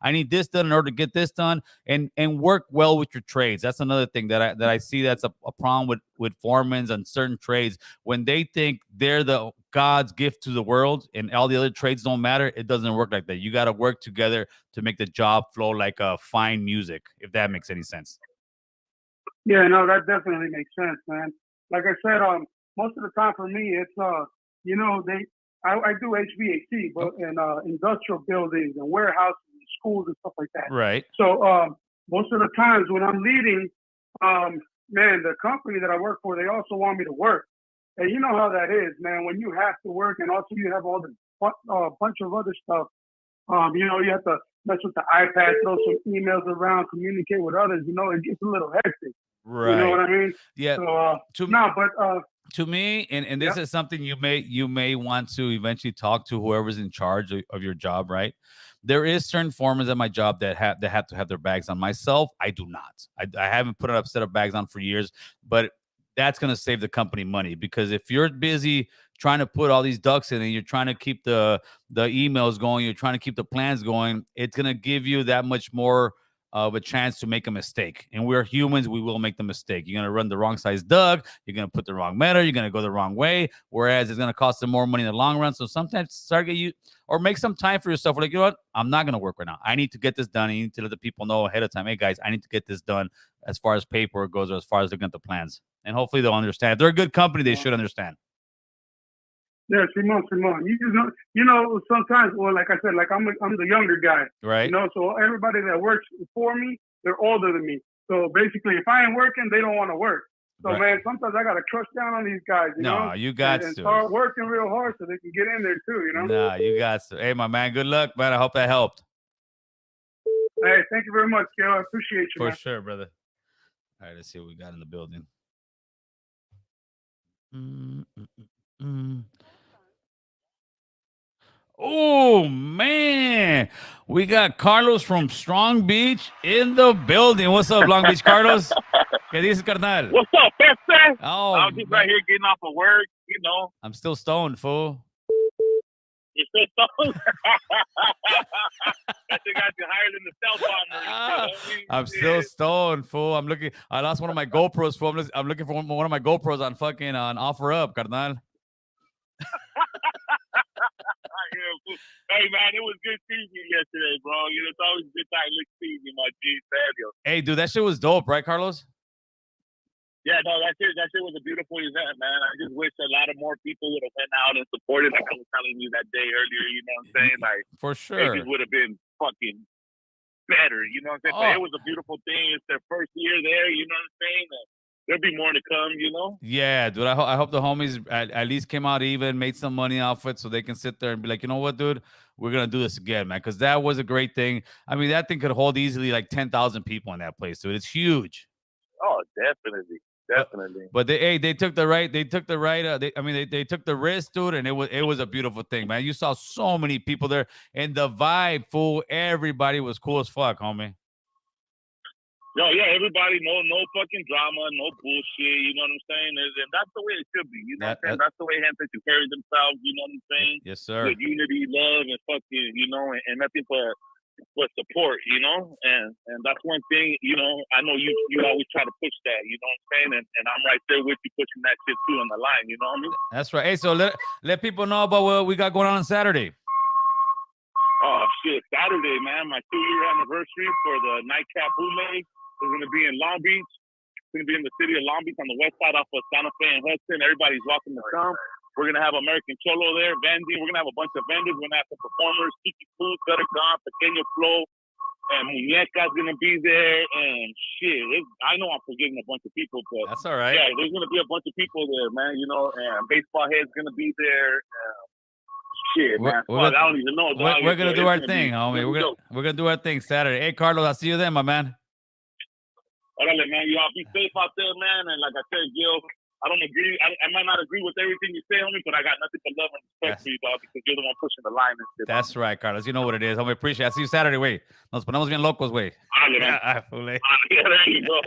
I need this done in order to get this done, and work well with your trades. That's another thing that I see that's a problem with foremen and certain trades. When they think they're the God's gift to the world and all the other trades don't matter, it doesn't work like that. You got to work together to make the job flow like a fine music, if that makes any sense. Yeah, no, that definitely makes sense, man. Like I said, most of the time for me, it's I do HVAC, but in industrial buildings and warehouses and schools and stuff like that. Right. So most of the times when I'm leading, man, the company that I work for, they also want me to work. And you know how that is, man. When you have to work and also you have all the bunch of other stuff, you have to mess with the iPad, throw some emails around, communicate with others. It gets a little hectic. Right. You know what I mean? Yeah. So, to me, and this is something you may want to eventually talk to whoever's in charge of your job, right? There is certain foremen at my job that have to have their bags on. Myself, I do not. I haven't put a set of bags on for years, but that's going to save the company money, because if you're busy trying to put all these ducks in and you're trying to keep the emails going, you're trying to keep the plans going, it's going to give you that much more of a chance to make a mistake. And we're humans, we will make the mistake. You're going to run the wrong size dug, you're going to put the wrong metal, you're going to go the wrong way, whereas it's going to cost them more money in the long run. So sometimes make some time for yourself. We're like, you know what? I'm not going to work right now. I need to get this done. You need to let the people know ahead of time, hey guys, I need to get this done as far as paperwork goes, or as far as looking at the plans. And hopefully they'll understand. If they're a good company, they should understand. Yeah, Simon. You know, sometimes, well, like I said, like I'm the younger guy, right? So everybody that works for me, they're older than me. So basically, if I ain't working, they don't want to work. So right. Man, sometimes I gotta crush down on these guys. You know, you got and to start working real hard so they can get in there too. You know. Nah, you got to. Hey, my man, good luck, man. I hope that helped. Hey, thank you very much, Gil. I appreciate you. For sure, brother. All right, let's see what we got in the building. Oh, man. We got Carlos from Strong Beach in the building. What's up, Long Beach, Carlos? ¿Qué dices, carnal? What's up, Peste? Oh, I'm just right here getting off of work, I'm still stoned, fool. You're still stoned? That thing got you higher than the stealth bomber. and shit, homie. I'm still stoned, fool. I lost one of my GoPros, fool. I'm looking for one of my GoPros on Offer Up, carnal. Hey, man, it was good seeing you yesterday, bro. You know, it's always a good time to see you, my G. Samuel. Hey, dude, that shit was dope, right, Carlos? Yeah, no, that shit was a beautiful event, man. I just wish a lot of more people would have went out and supported. Like I was telling you that day earlier, you know what I'm saying? Like, For it sure. just would have been fucking better, you know what I'm saying? But it was a beautiful thing. It's their first year there, you know what I'm saying? And there'll be more to come, you know? Yeah, dude. I hope the homies at least came out even, made some money off it, so they can sit there and be like, you know what, dude, we're gonna do this again, man. Because that was a great thing. I mean, that thing could hold easily like 10,000 people in that place, dude. It's huge. Oh, definitely. Definitely. But they took the right they took the risk, dude, and it was a beautiful thing, man. You saw so many people there, and the vibe, fool. Everybody was cool as fuck, homie. No, yeah, everybody, no fucking drama, no bullshit, you know what I'm saying? And that's the way it should be, you know what I'm saying? That's the way Hampton should carry themselves, you know what I'm saying? Yes, sir. With unity, love, and fucking, you know, and nothing but support, you know? And that's one thing, you know, I know you always try to push that, you know what I'm saying? And I'm right there with you pushing that shit too on the line, you know what I mean? That's right. Hey, so let people know about what we got going on Saturday. Oh, shit, Saturday, man, my 2-year anniversary for the Nightcap Bootleg. We're going to be in Long Beach. It's going to be in the city of Long Beach on the west side off of Santa Fe and Hudson. Everybody's welcome to come. We're going to have American Cholo there, vending. We're going to have a bunch of vendors. We're going to have some performers, Kiki Food, Gutter Gone, Pequeño Flow, and Muñeca's going to be there. And shit, I know I'm forgetting a bunch of people, but that's all right. Yeah, there's going to be a bunch of people there, man. You know, and Baseball Head's going to be there. Shit, man. I don't even know. We're going to do our thing, homie. We're going to do our thing Saturday. Hey, Carlos, I'll see you then, my man. Orale, man, y'all be safe out there, man. And like I said, Gil, I don't agree. I might not agree with everything you say, homie, but I got nothing but love and respect for you, dog, because you're the one pushing the line and shit. That's right, Carlos. You know what it is, homie. Appreciate it. I'll see you Saturday, güey. Nos ponemos bien locos, güey. Yeah, there you go.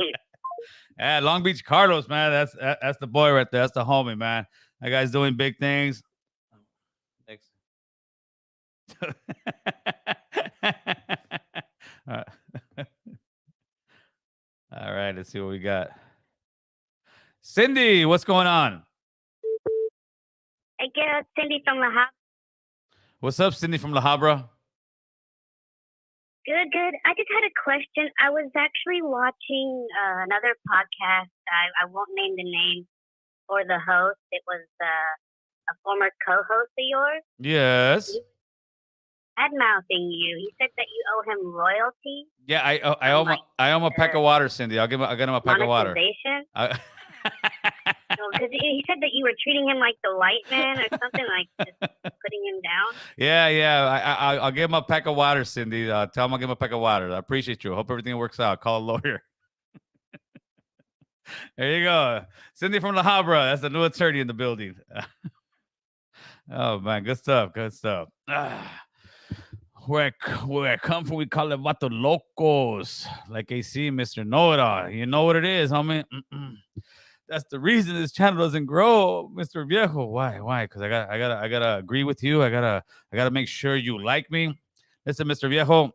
Yeah, Long Beach Carlos, man. That's the boy right there. That's the homie, man. That guy's doing big things. Thanks. All right, let's see what we got. Cindy, what's going on? Hey, good. Cindy from La Habra. What's up, Cindy from La Habra? Good. I just had a question. I was actually watching another podcast. I won't name the name or the host. It was a former co-host of yours. Yes. Bad-mouthing you. He said that you owe him royalty. Yeah, I owe him a peck of water, Cindy. I'll get him a peck of water. Monetization? Because he said that you were treating him like the white man or something, like just putting him down. Yeah. I'll give him a peck of water, Cindy. Tell him I'll give him a peck of water. I appreciate you. Hope everything works out. Call a lawyer. There you go. Cindy from La Habra. That's the new attorney in the building. Oh, man. Good stuff. Where I come from, we call it Vato Locos. Like AC, Mr. Know-It-All. You know what it is, homie. That's the reason this channel doesn't grow, Mr. Viejo. Why? Because I gotta agree with you. I gotta make sure you like me. Listen, Mr. Viejo,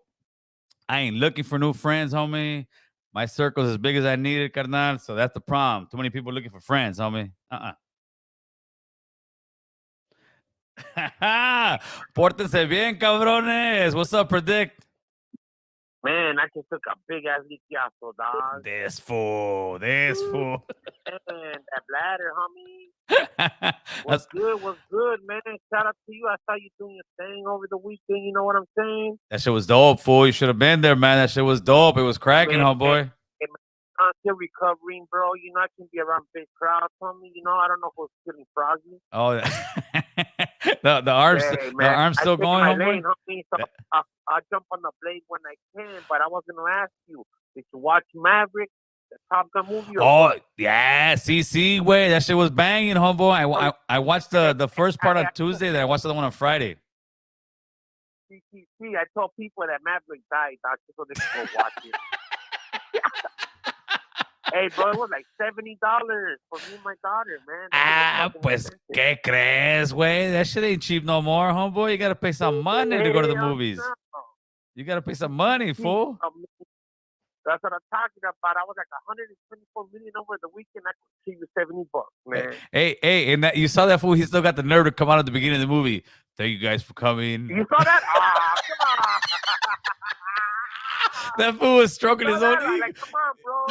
I ain't looking for new friends, homie. My circle's as big as I need it, carnal. So that's the problem. Too many people looking for friends, homie. Pórtense bien, cabrones. What's up, Predict? Man, I just took a big ass liquiazo, dog. This fool. Man, that bladder, homie. What's good, man? Shout out to you. I saw you doing your thing over the weekend. You know what I'm saying? That shit was dope, fool. You should have been there, man. That shit was dope. It was cracking, homeboy. I'm still recovering, bro. You know, I can be around big crowds, homie. You know, I don't know who's feeling froggy. Oh, the arm's still going, homeboy? Homie, so I'll jump on the blade when I can, but I was going to ask you, did you watch Maverick, the Top Gun movie? Oh, yeah. CC, way. That shit was banging, homeboy. I watched the first part on Tuesday, then I watched the other one on Friday. CCC, I told people that Maverick died, doctor, so they can go watch it. Hey, bro, it was like $70 for me and my daughter, man. That shit was fucking Pues, expensive. ¿qué crees, güey? That shit ain't cheap no more, homeboy. You gotta pay some money to go to the movies. No. You gotta pay some money, fool. That's what I'm talking about. I was like 124 million over the weekend. I could see you $70, man. Hey, and that you saw that fool. He still got the nerve to come out at the beginning of the movie. Thank you guys for coming. You saw that? Ah, come on. That fool was stroking his own ego. Like, come on, bro.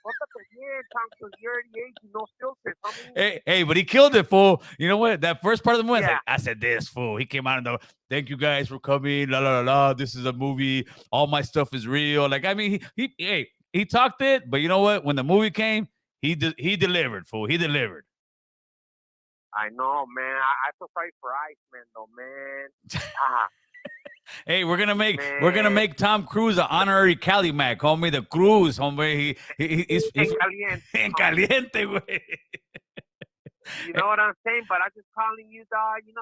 What the bien, Tom? Because you're already 80, no filters, homie. Hey, but he killed it, fool. You know what? That first part of the movie, Yeah. I said this, fool. He came out and thank you guys for coming. La la la la. This is a movie. All my stuff is real. Like, I mean, he talked it, but you know what? When the movie came, he delivered, fool. He delivered. I know, man. I feel sorry for Iceman, though, man. Ah. Hey, we're gonna make Tom Cruise an honorary Cali Mac, homie. The Cruz, homie. He's en caliente, güey. You know what I'm saying? But I'm just calling you, dog. You know,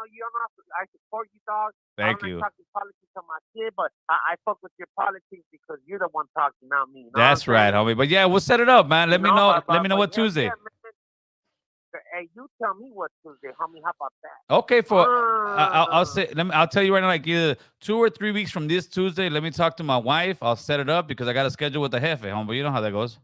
I support you, dog. Thank you. I'm not talking politics on my shit, but I fuck with your politics because you're the one talking, not me. You know That's right, homie. But yeah, we'll set it up, man. Let me know. Let me know what yeah, Tuesday. Yeah, hey, you tell me what Tuesday, homie. How about that? Okay, I'll tell you right now, like either 2 or 3 weeks from this Tuesday. Let me talk to my wife. I'll set it up because I got a schedule with the jefe, homie. You know how that goes.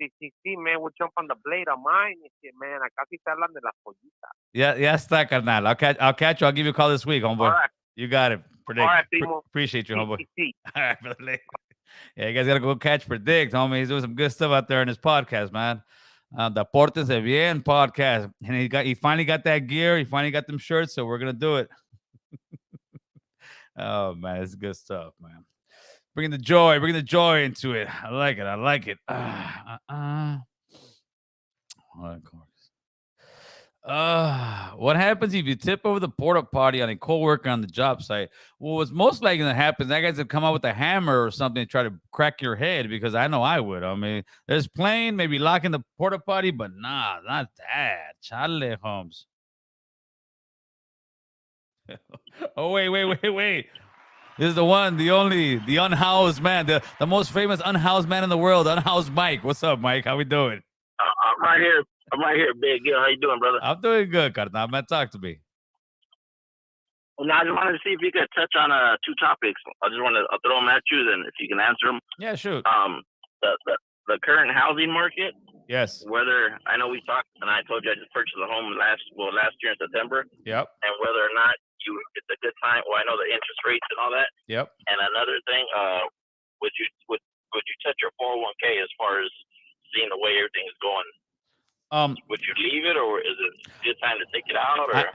Sí, man. We'll jump on the blade of mine and shit, man. Acá sí te hablan de las pollitas. Ya está, carnal. I'll catch you. I'll give you a call this week, homeboy. All right. You got it. Predict. All right, primo. Appreciate you, homeboy. Sí. All right, brother. Yeah, you guys gotta go catch Predict, homie. He's doing some good stuff out there in his podcast, man. The Pórtense Bien podcast, and he finally got that gear. He finally got them shirts, so we're gonna do it. Oh man, it's good stuff, man. Bringing the joy into it. I like it. What happens if you tip over the porta potty on a coworker on the job site? Well, what's most likely to happen, that guy's gonna come out with a hammer or something to try to crack your head, because I know I would. I mean, there's playing, maybe locking the porta potty, but nah, not that. Chale, Holmes. Oh, wait. This is the one, the only, the unhoused man, the most famous unhoused man in the world, Unhoused Mike. What's up, Mike? How we doing? I'm right here, Big. Yeah, how you doing, brother? I'm doing good, carnal. Man, talk to me. Well, now I just wanted to see if you could touch on 2 topics. I just want to throw them at you, then if you can answer them. Yeah, shoot. The current housing market. Yes. Whether I know we talked, and I told you I just purchased a home last year in September. Yep. And whether or not it's a good time. Well, I know the interest rates and all that. Yep. And another thing, would you touch your 401k as far as seeing the way everything is going? Would you leave it, or is it a good time to take it out? Or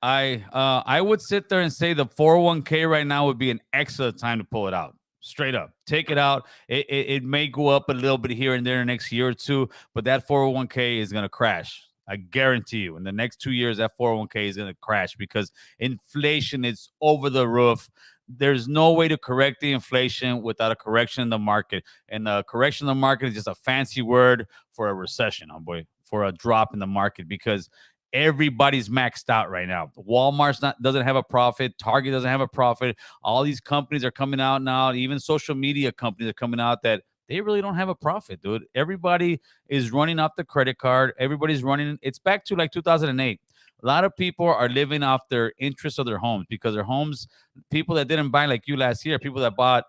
I would sit there and say the 401k right now would be an excellent time to pull it out. Straight up, take it out. It may go up a little bit here and there in the next year or two, but that 401k is going to crash. I guarantee you, in the next 2 years, that 401k is going to crash because inflation is over the roof. There's no way to correct the inflation without a correction in the market. And the correction in the market is just a fancy word for a recession, homeboy, for a drop in the market, because everybody's maxed out right now. Walmart's doesn't have a profit. Target doesn't have a profit. All these companies are coming out now. Even social media companies are coming out that they really don't have a profit, dude. Everybody is running off the credit card. Everybody's running. It's back to like 2008. A lot of people are living off their interest of their homes, because their homes, people that didn't buy like you last year, people that bought,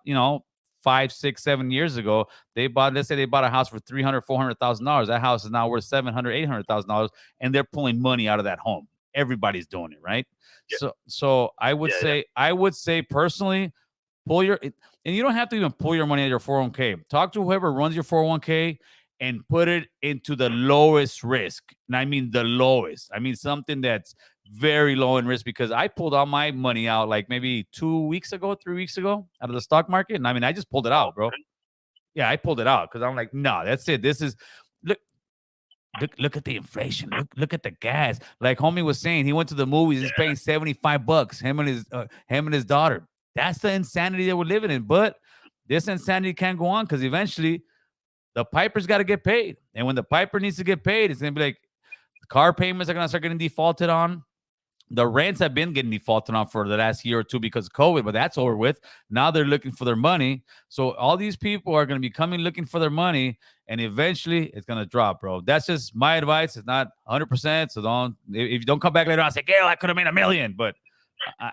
5, 6, 7 years ago, let's say they bought a house for $300,000, $400,000. That house is now worth $700,000, $800,000, and they're pulling money out of that home. Everybody's doing it, right? Yeah. So I would say personally, and you don't have to even pull your money out of your 401k. Talk to whoever runs your 401k and put it into the lowest risk. And I mean the lowest. I mean something that's very low in risk, because I pulled all my money out like maybe 3 weeks ago, out of the stock market. And I mean, I just pulled it out, bro. Yeah, I pulled it out because I'm like, no, that's it. This is look at the inflation. Look at the gas. Like homie was saying, he went to the movies. He's paying $75. Him and his daughter. That's the insanity that we're living in. But this insanity can't go on, because eventually the piper's got to get paid. And when the piper needs to get paid, it's going to be like car payments are going to start getting defaulted on. The rents have been getting defaulted on for the last year or two because of COVID, but that's over with. Now they're looking for their money. So all these people are going to be coming looking for their money, and eventually it's going to drop, bro. That's just my advice. It's not 100%. So if you don't come back later on and say, Gail, I could have made $1 million, but no,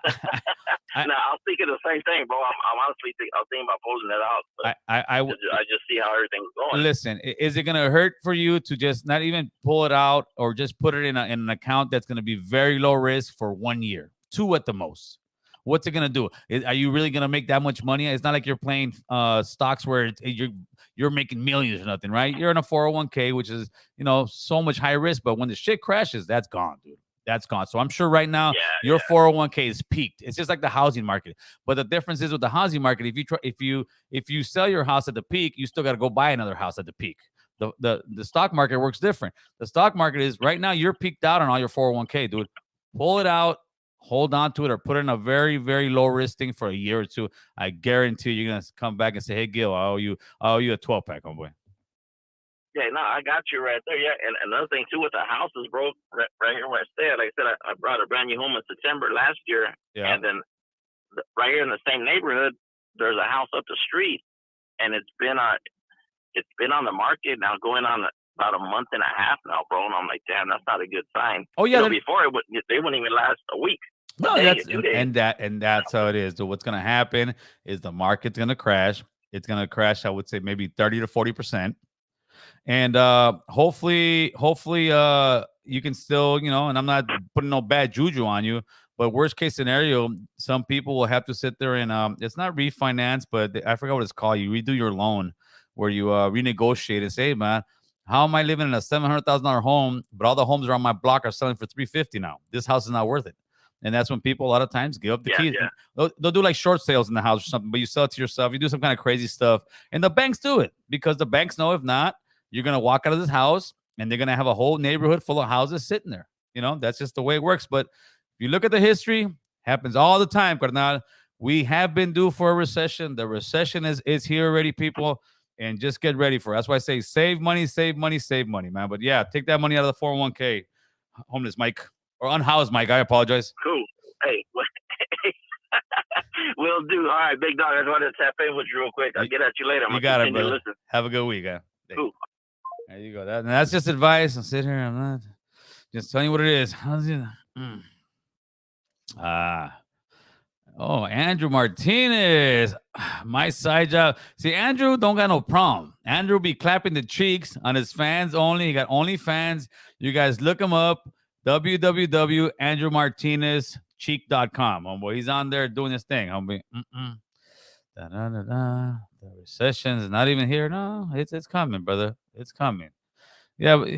I was thinking the same thing, bro. I'm honestly I was thinking about posing that out. But I just see how everything's going. Listen, is it going to hurt for you to just not even pull it out or just put it in an account that's going to be very low risk for 1 year, 2 at the most? What's it going to do? Are you really going to make that much money? It's not like you're playing stocks where you're making millions or nothing, right? You're in a 401k, which is, so much high risk. But when the shit crashes, that's gone, dude. That's gone. So I'm sure right now your 401k is peaked. It's just like the housing market. But the difference is with the housing market, if you sell your house at the peak, you still got to go buy another house at the peak. The stock market works different. The stock market is right now you're peaked out on all your 401k, dude. Pull it out, hold on to it, or put it in a very, very low risk thing for a year or two. I guarantee you're gonna come back and say, "Hey, Gil, I owe you a 12-pack, homeboy." Yeah, no, I got you right there. Yeah, and another thing too with the houses, bro, right here where I stay. Like I said, I brought a brand new home in September last year, and then right here in the same neighborhood, there's a house up the street, and it's been on the market now, going on about a month and a half now, bro. And I'm like, damn, that's not a good sign. Oh yeah, before they wouldn't even last a week. No, that's how it is. So what's gonna happen is the market's gonna crash. It's gonna crash, I would say maybe 30 to 40%. And hopefully you can still, and I'm not putting no bad juju on you, but worst case scenario, some people will have to sit there and it's not refinance, but I forgot what it's called. You redo your loan where you renegotiate and say, hey, man, how am I living in a $700,000 home, but all the homes around my block are selling for $350 now? This house is not worth it. And that's when people a lot of times give up the keys. Yeah. They'll do like short sales in the house or something, but you sell it to yourself. You do some kind of crazy stuff. And the banks do it because the banks know if not, you're going to walk out of this house and they're going to have a whole neighborhood full of houses sitting there. That's just the way it works. But if you look at the history, happens all the time, Carnal. We have been due for a recession. The recession is here already, people. And just get ready for it. That's why I say save money, man. But yeah, take that money out of the 401k. Homeless Mike or unhoused Mike. I apologize. Cool. Hey, will do. All right, big dog. I just wanted to tap in with you real quick. I'll get at you later. You got it, brother. Have a good week. Cool. There you go. That's just advice. I'm sitting here. I'm not just telling you what it is. Oh, Andrew Martinez, my side job. See, Andrew don't got no problem. Andrew be clapping the cheeks on his fans only. He got OnlyFans. You guys look him up. www.andrewmartinezcheek.com. Homeboy, he's on there doing his thing. Homeboy. The recession is not even here. No, it's coming, brother. It's coming. Yeah, but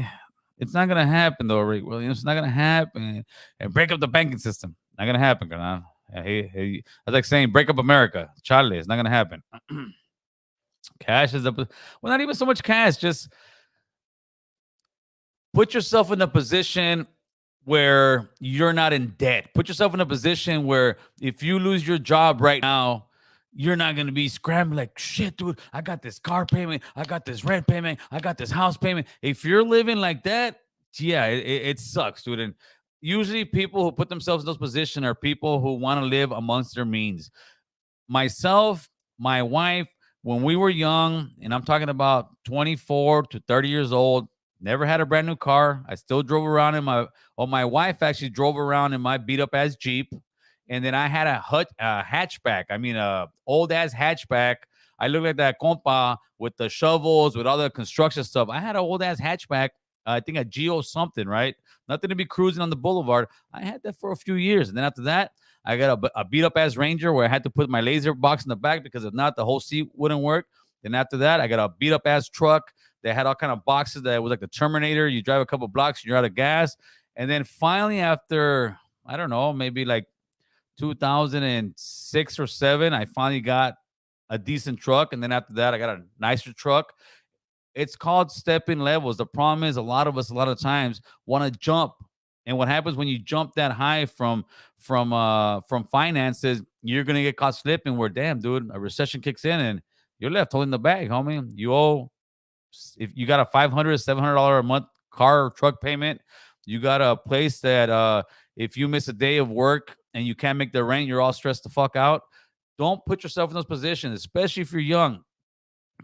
it's not gonna happen though, Rick Williams. It's not gonna happen. And break up the banking system. Not gonna happen, Carnal. Hey, that's like saying break up America. Charlie, it's not gonna happen. Cash is not even so much cash. Just put yourself in a position where you're not in debt. Put yourself in a position where if you lose your job right now, you're not going to be scrambling like, shit, dude, I got this car payment. I got this rent payment. I got this house payment. If you're living like that, yeah, it sucks, dude. And usually people who put themselves in those positions are people who want to live amongst their means. Myself, my wife, when we were young, and I'm talking about 24 to 30 years old, never had a brand new car. I still drove around in my wife actually drove around in my beat up ass Jeep. And then I had a hatchback. I mean, a old ass hatchback. I looked like that compa with the shovels, with all the construction stuff. I had an old ass hatchback. I think a Geo something, right? Nothing to be cruising on the boulevard. I had that for a few years. And then after that, I got a beat up ass Ranger where I had to put my laser box in the back because if not, the whole seat wouldn't work. Then after that, I got a beat up ass truck that had all kind of boxes that was like the Terminator. You drive a couple blocks, you're out of gas. And then finally, after, I don't know, maybe like 2006 or 7, I finally got a decent truck. And then after that, I got a nicer truck. It's called stepping levels. The problem is a lot of us, a lot of times, want to jump. And what happens when you jump that high from finances, you're going to get caught slipping where, damn, dude, a recession kicks in and you're left holding the bag, homie. You owe, if you got a $500, $700 a month car or truck payment, you got a place that if you miss a day of work and you can't make the rent, you're all stressed the fuck out. Don't put yourself in those positions, especially if you're young.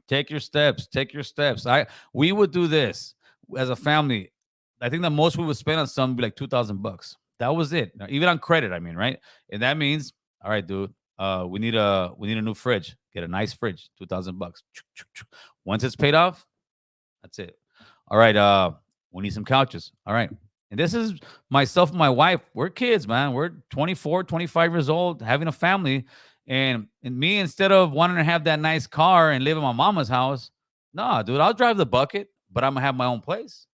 Take your steps. Take your steps. We would do this as a family. I think the most we would spend on something would be like $2,000. That was it. Now, even on credit, I mean, right? And that means, all right, dude, we need a new fridge. Get a nice fridge, $2,000. Once it's paid off, that's it. All right, we need some couches. All right. And this is myself and my wife. We're kids, man. We're 24, 25 years old, having a family. And me, instead of wanting to have that nice car and live in my mama's house, nah, dude, I'll drive the bucket, but I'm going to have my own place.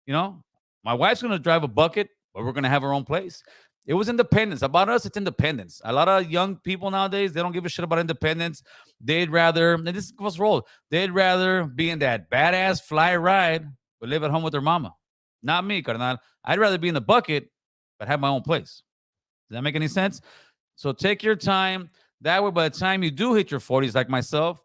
You know, my wife's going to drive a bucket, but we're going to have our own place. It was independence. About us, it's independence. A lot of young people nowadays, they don't give a shit about independence. They'd rather, and this is what's wrong, they'd rather be in that badass fly ride, but live at home with their mama. Not me, carnal. I'd rather be in the bucket, but have my own place. Does that make any sense? So take your time. That way, by the time you do hit your 40s, like myself,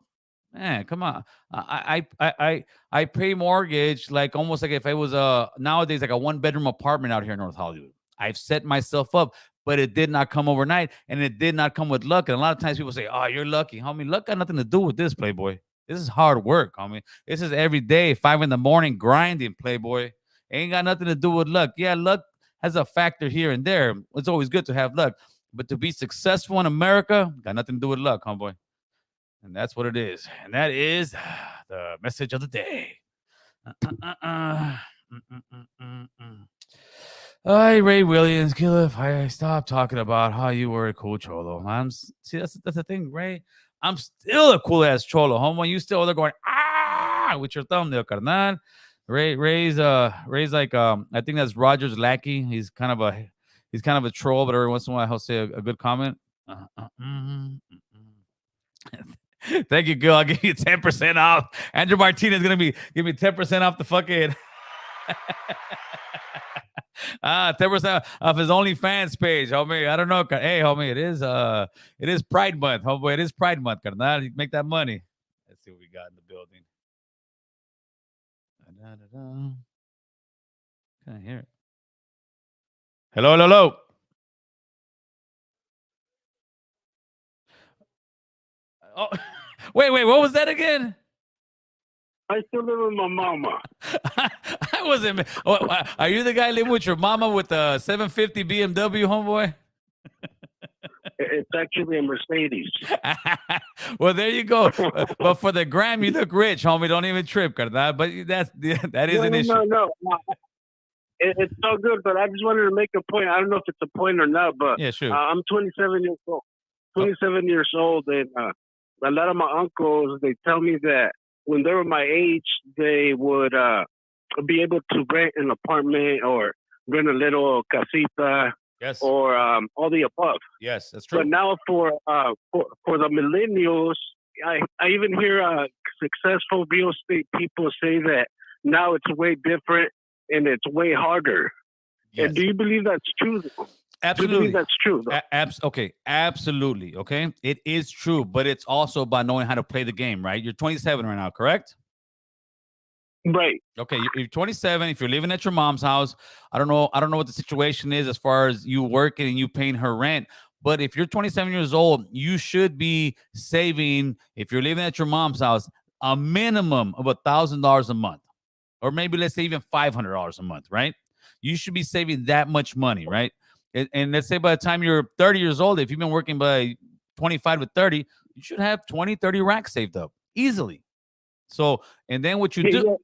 man, come on. I pay mortgage like almost like if it was nowadays like a 1-bedroom apartment out here in North Hollywood. I've set myself up, but it did not come overnight, and it did not come with luck. And a lot of times people say, "Oh, you're lucky, homie." Luck got nothing to do with this, Playboy. This is hard work, homie. This is every day, 5 a.m, grinding, Playboy. Ain't got nothing to do with luck. Yeah, luck has a factor here and there. It's always good to have luck, but to be successful in America, got nothing to do with luck, homeboy. And that's what it is. And that is the message of the day. Hi, Ray Williams, Killer. I stopped talking about how you were a cool cholo. See, that's the thing, Ray. I'm still a cool ass cholo, homie. You still there going with your thumbnail, carnal. Ray's like I think that's Roger's lackey. He's kind of a troll, but every once in a while he'll say a good comment. Thank you, Gil. I'll give you 10% off. Andrew Martinez is gonna give me 10% off the fucking 10% off his OnlyFans page, homie. I don't know. Hey, homie, it is Pride Month, homeboy. It is Pride Month, carnal. You make that money. Let's see what we got in the building. Can I hear it? Hello. Oh, wait, what was that again? I still live with my mama. I wasn't. Are you the guy living with your mama with the 750 BMW, homeboy? It's actually a Mercedes. Well, there you go. But for the gram, you look rich, homie. Don't even trip, carnal. But that is an issue. No. It's so good, but I just wanted to make a point. I don't know if it's a point or not, but yeah, sure. I'm 27 years old. 27 years old, and a lot of my uncles, they tell me that when they were my age, they would be able to rent an apartment or rent a little casita. Yes. Or all the above. Yes, that's true. But now for the millennials, I even hear successful real estate people say that now it's way different and it's way harder. Yes. And do you believe that's true? Absolutely. Do you believe that's true? Okay, absolutely. Okay, it is true, but it's also about knowing how to play the game, right? You're 27 right now, correct? Right. Okay, you're 27. If you're living at your mom's house, I don't know what the situation is as far as you working and you paying her rent. But if you're 27 years old, you should be saving, if you're living at your mom's house, a minimum of $1,000 a month, or maybe let's say even $500 a month, right? You should be saving that much money, right? And let's say by the time you're 30 years old, if you've been working by 25 to 30, you should have 20, 30 racks saved up easily. So, and then what you do,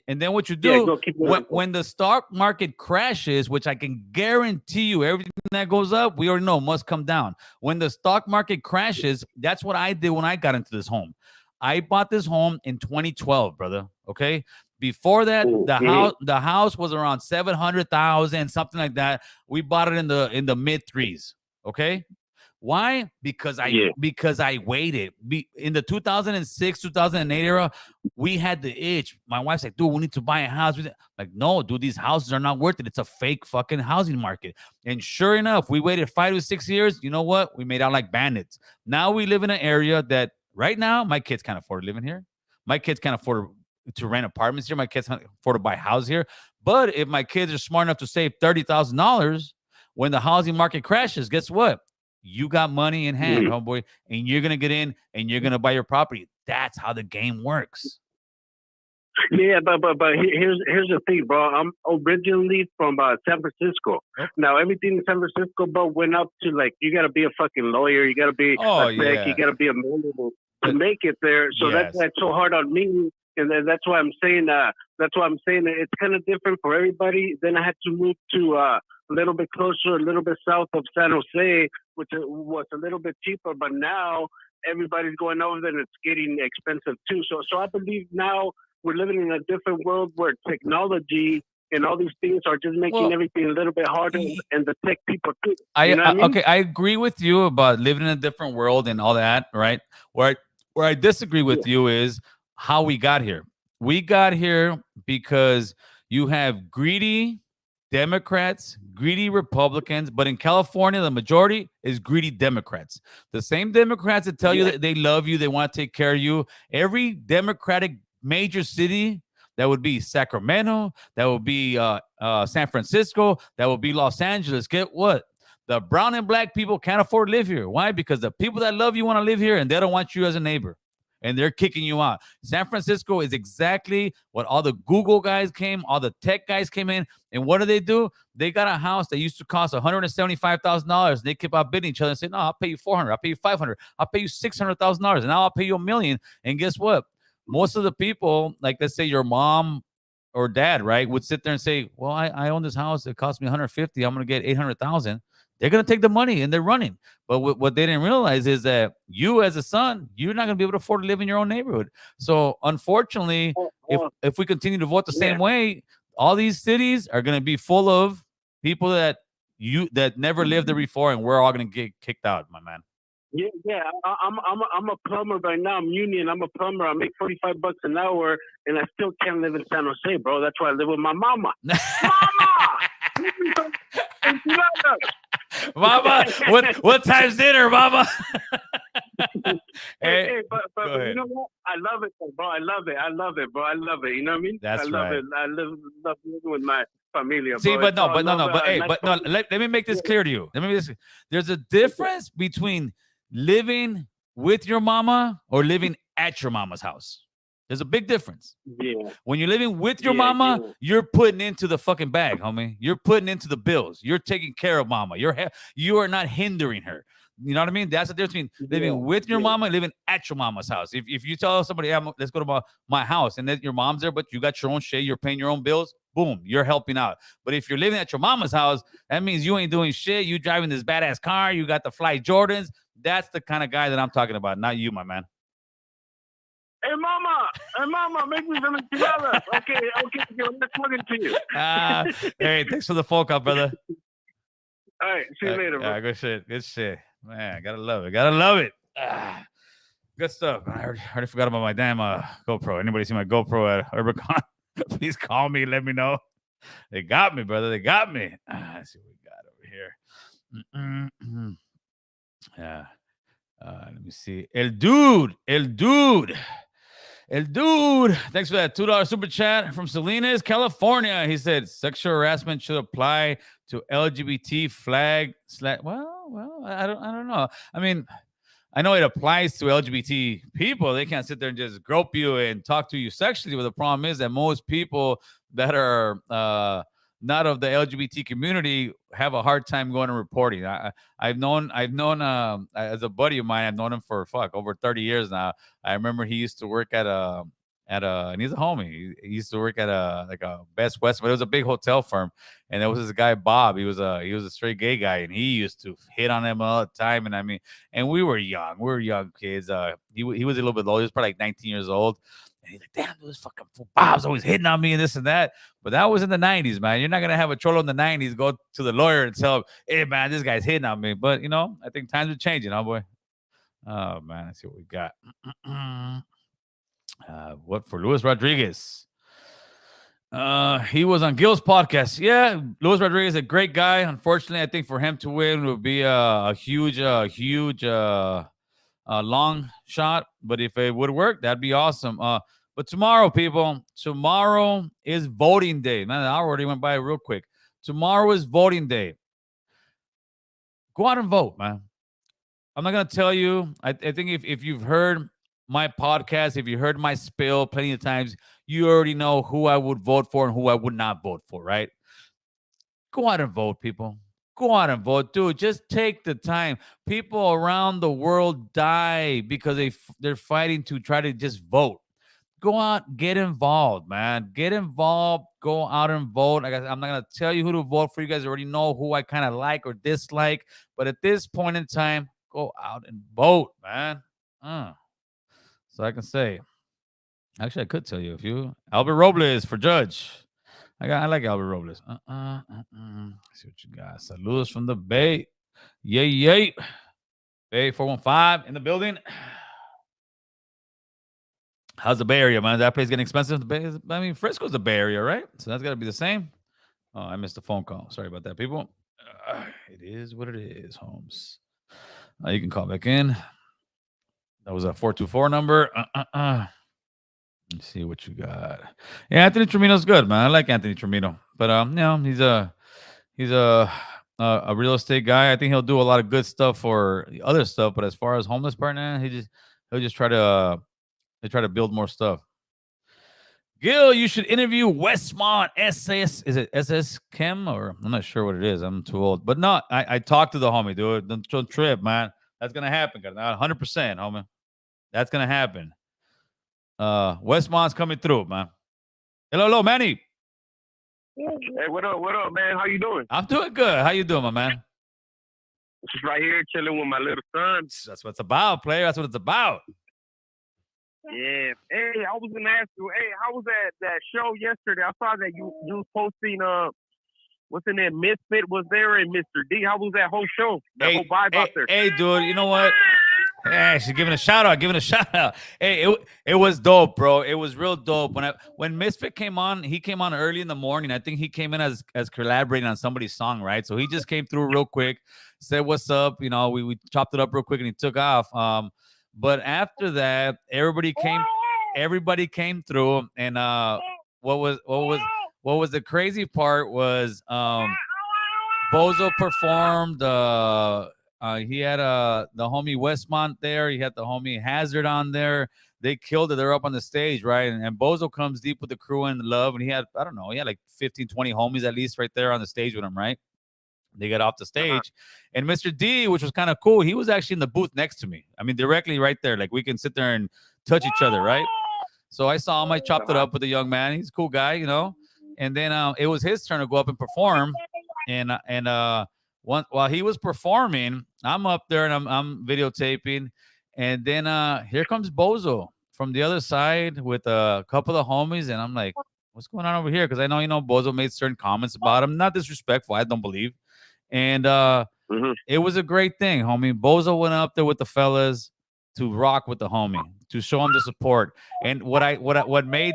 and then what you do when the stock market crashes, which I can guarantee you, everything that goes up, we already know must come down. When the stock market crashes, that's what I did when I got into this home. I bought this home in 2012, brother. Okay. Before that, the house was around 700,000, something like that. We bought it in the mid threes. Okay. Why? Because I waited. In the 2006, 2008 era, we had the itch. My wife's like, dude, we need to buy a house. Like, no, dude, these houses are not worth it. It's a fake fucking housing market. And sure enough, we waited 5 to 6 years. You know what? We made out like bandits. Now we live in an area that right now, my kids can't afford living here. My kids can't afford to rent apartments here. My kids can't afford to buy a house here. But if my kids are smart enough to save $30,000 when the housing market crashes, guess what? You got money in hand, homeboy, and you're gonna get in and you're gonna buy your property. That's how the game works. Yeah, but here's the thing, bro. I'm originally from San Francisco. Okay. Now everything in San Francisco, bro, went up to like you got to be a fucking lawyer, you got to be a tech, you got to be a manager to make it there. So that's so hard on me, and that's why I'm saying it's kind of different for everybody. Then I had to move to a little bit closer, a little bit south of San Jose, which was a little bit cheaper. But now everybody's going over there, and it's getting expensive too. So I believe now we're living in a different world where technology and all these things are just making everything a little bit harder, and the tech people too. You know what I mean? Okay, I agree with you about living in a different world and all that, right? Where I disagree with you is how we got here. We got here because you have greedy Democrats, greedy Republicans, but in California, the majority is greedy Democrats. The same Democrats that tell you that they love you, they want to take care of you. Every Democratic major city, that would be Sacramento, that would be San Francisco, that would be Los Angeles. Get what? The brown and black people can't afford to live here. Why? Because the people that love you want to live here, and they don't want you as a neighbor, and they're kicking you out. San Francisco is exactly what all the Google guys came, all the tech guys came in, and what do? They got a house that used to cost $175,000, and they keep outbidding each other and say, no, I'll pay you $400,000, I'll pay you $500,000, I'll pay you $600,000, and now I'll pay you $1 million. And guess what? Most of the people, like let's say your mom or dad, right, would sit there and say, well, I own this house. It cost me $150,000. I'm going to get $800,000. They're going to take the money and they're running. But what they didn't realize is that you as a son, you're not going to be able to afford to live in your own neighborhood. So unfortunately, if we continue to vote the same way, all these cities are going to be full of people that never lived there before, and we're all going to get kicked out, my man. Yeah. I'm a plumber right now. I'm union. I'm a plumber. I make $45 an hour, and I still can't live in San Jose, bro. That's why I live with my mama. Mama, what time's dinner, mama? hey, but you know what? I love it, bro. I love it, bro. I love it. You know what I mean? That's love right. It. I love living with my familia. See, bro. Let me make this clear to you. There's a difference between living with your mama or living at your mama's house. There's a big difference. Yeah. When you're living with your mama, you're putting into the fucking bag, homie. You're putting into the bills. You're taking care of mama. You are not hindering her. You know what I mean? That's the difference between living with your mama and living at your mama's house. If you tell somebody, let's go to my house, and then your mom's there, but you got your own shit, you're paying your own bills, boom, you're helping out. But if you're living at your mama's house, that means you ain't doing shit. You driving this badass car. You got the Fly Jordans. That's the kind of guy that I'm talking about, not you, my man. Hey, mama, make me some enchiladas. Okay, let's plug into you. Hey, thanks for the phone call, brother. All right, see you later, bro. Good shit. Man, gotta love it. Good stuff. I already forgot about my damn GoPro. Anybody see my GoPro at Herbicon? Please call me, let me know. They got me, brother. They got me. Let's see what we got over here. Yeah. Let me see. El dude. Thanks for that $2 super chat from Salinas, California. He said sexual harassment should apply to LGBT flag. Well, I don't know. I mean, I know it applies to LGBT people. They can't sit there and just grope you and talk to you sexually. But the problem is that most people that are not of the LGBT community have a hard time going and reporting. I've known as a buddy of mine, I've known him for over 30 years now. I remember he used to work at and he's a homie. He used to work at a Best Western, but it was a big hotel firm. And there was this guy, Bob. He was a straight gay guy, and he used to hit on him all the time. And I mean, and we were young kids. He was a little bit old. He was probably like 19 years old. And he's like, damn, this fucking fool Bob's always hitting on me and this and that. But that was in the 90s, man. You're not going to have a troll in the 90s go to the lawyer and tell him, hey, man, this guy's hitting on me. But, I think times are changing, huh, boy? Oh, man, let's see what we got. What for Luis Rodriguez? He was on Gil's podcast. Yeah, Luis Rodriguez is a great guy. Unfortunately, I think for him to win would be a huge long shot. But if it would work, that'd be awesome. But tomorrow, people, tomorrow is voting day. Man, the hour already went by real quick. Tomorrow is voting day. Go out and vote, man. I'm not going to tell you. I think if you've heard my podcast, if you heard my spill plenty of times, you already know who I would vote for and who I would not vote for, right? Go out and vote, people. Go out and vote, dude. Just take the time. People around the world die because they're fighting to try to just vote. Go out, get involved, man. Get involved. Go out and vote. I'm not gonna tell you who to vote for. You guys already know who I kind of like or dislike. But at this point in time, go out and vote, man. So I can say, actually, I could tell you if you Albert Robles for judge. I like Albert Robles. See what you got. Saludos from the Bay. Yay. Bay 415 in the building. How's the Bay Area, man? Is that place getting expensive? I mean, Frisco's the Bay Area, right? So that's got to be the same. Oh, I missed a phone call. Sorry about that, people. It is what it is, Holmes. You can call back in. That was a 424 number. Let's see what you got. Yeah, Anthony Trimino's good, man. I like Anthony Trimino, but he's a real estate guy. I think he'll do a lot of good stuff for other stuff. But as far as homeless partner, he'll just try to build more stuff. Gil, you should interview Westmont SS. Is it SS Chem or I'm not sure what it is. I'm too old. But no, I talked to the homie, dude. Don't trip, man. That's gonna happen, 100%, homie. That's gonna happen. Westmont's coming through, man. Hello, Manny. Hey, what up, man? How you doing? I'm doing good. How you doing, my man? Just right here chilling with my little son. That's what it's about, player. That's what it's about. Yeah. Hey, I was gonna ask you. Hey, how was that show yesterday? I saw that you was posting. What's in there? Misfit was there and Mr. D. How was that whole show? That whole vibe out there. Hey, dude. You know what? Yeah, she's giving a shout out. Hey, it was dope, bro. It was real dope. When Misfit came on, he came on early in the morning. I think he came in as collaborating on somebody's song, right? So he just came through real quick, said what's up. You know, we chopped it up real quick and he took off. But after that, everybody came through, and what was the crazy part was Bozo performed. He had the homie Westmont there. He had the homie Hazard on there. They killed it. They're up on the stage, right? And Bozo comes deep with the crew and love, and he had like 15, 20 homies at least right there on the stage with him, right? They got off the stage, and Mr. D, which was kind of cool, he was actually in the booth next to me. I mean, directly right there. Like, we can sit there and touch each other, right? So I saw him. I chopped it up with the young man. He's a cool guy, you know. And then it was his turn to go up and perform. And while he was performing, I'm up there and I'm videotaping. And then here comes Bozo from the other side with a couple of homies. And I'm like, what's going on over here? Because I know, Bozo made certain comments about him. Not disrespectful, I don't believe. And it was a great thing, homie. Bozo went up there with the fellas to rock with the homie, to show him the support. And what made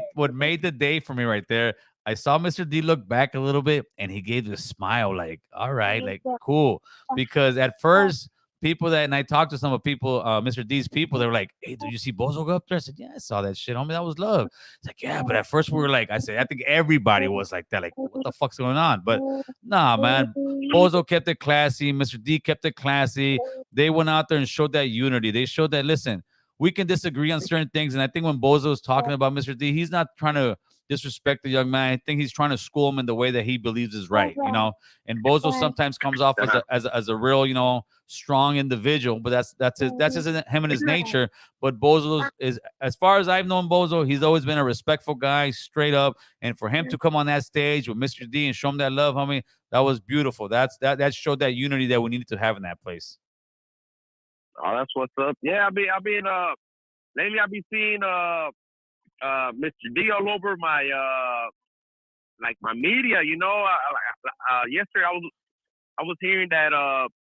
the day for me right there, I saw Mr. D look back a little bit and he gave a smile like, all right, like cool. Because at first, and I talked to some of people, Mr. D's people, they were like, hey, did you see Bozo go up there? I said, yeah, I saw that shit, homie. That was love. It's like, yeah, but at first we were like, I think everybody was like that. Like, what the fuck's going on? But nah, man. Bozo kept it classy. Mr. D kept it classy. They went out there and showed that unity. They showed that, listen, we can disagree on certain things. And I think when Bozo is talking about Mr. D, he's not trying to disrespect the young man. I think he's trying to school him in the way that he believes is right, you know. And Bozo sometimes comes off as a real, you know, strong individual, but that's him and his nature. But Bozo is, as far as I've known Bozo, he's always been a respectful guy, straight up. And for him to come on that stage with Mr. D and show him that love, homie, that was beautiful. That showed that unity that we needed to have in that place. Oh, that's what's up. Yeah, lately I've been seeing Mr. D all over my my media, you know. Yesterday I was hearing that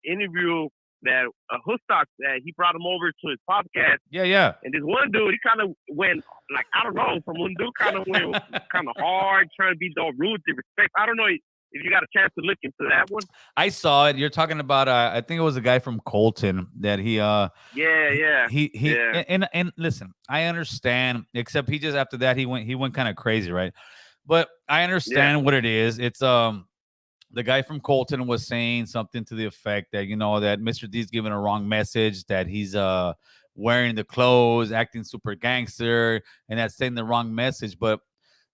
interview that Hustock, that he brought him over to his podcast. Yeah. And this one dude, he kind of went like, I don't know, from one dude kind of went kind of hard, trying to be all rude, disrespect. I don't know if you got a chance to look into that one. I saw it. You're talking about I think it was a guy from Colton that he and listen, I understand, except he just after that he went kind of crazy, right? But I understand what it is. It's the guy from Colton was saying something to the effect that, you know, that Mr. D's giving a wrong message, that he's wearing the clothes, acting super gangster, and that's saying the wrong message. But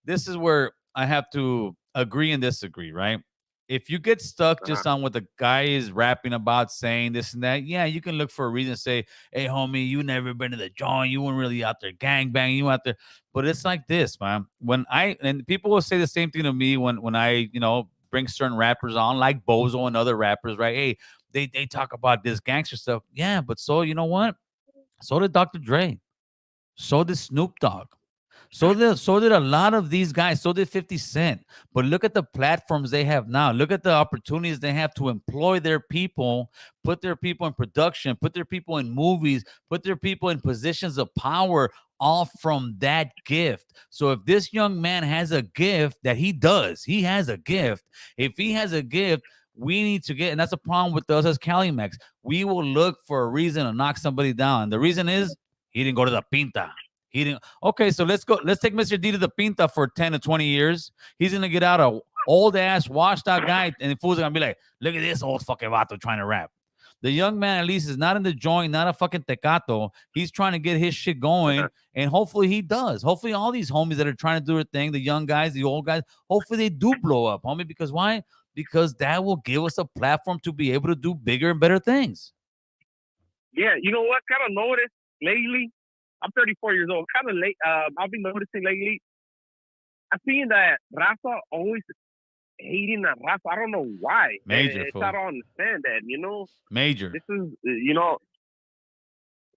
this is where I have to agree and disagree, right? If you get stuck just on what the guy is rapping about, saying this and that, yeah, you can look for a reason to say, hey, homie, you never been to the joint. You weren't really out there gangbanging. You out there. But it's like this, man. And people will say the same thing to me when I, you know, bring certain rappers on, like Bozo and other rappers, right? Hey, they talk about this gangster stuff. Yeah, but so, you know what? So did Dr. Dre. So did Snoop Dogg. So did a lot of these guys. So did 50 Cent. But look at the platforms they have now. Look at the opportunities they have to employ their people, put their people in production, put their people in movies, put their people in positions of power, all from that gift. So if this young man has a gift that he does, he has a gift. If he has a gift, we need to get, and that's a problem with us as Calimax. We will look for a reason to knock somebody down. The reason is he didn't go to the Pinta. He didn't. Okay, so let's go. Let's take Mr. D to the Pinta for 10 to 20 years. He's gonna get out a old ass, washed out guy, and the fool's gonna be like, look at this old fucking vato trying to rap. The young man at least is not in the joint, not a fucking tecato. He's trying to get his shit going, and hopefully he does. Hopefully all these homies that are trying to do their thing, the young guys, the old guys, hopefully they do blow up, homie. Because why? Because that will give us a platform to be able to do bigger and better things. Yeah, you know what? Kind of noticed lately. I'm 34 years old. Kind of late. I've been noticing lately. I've seen that Rafa always hating that Rafa. I don't know why. Major. I don't understand that. You know. Major. This is, you know,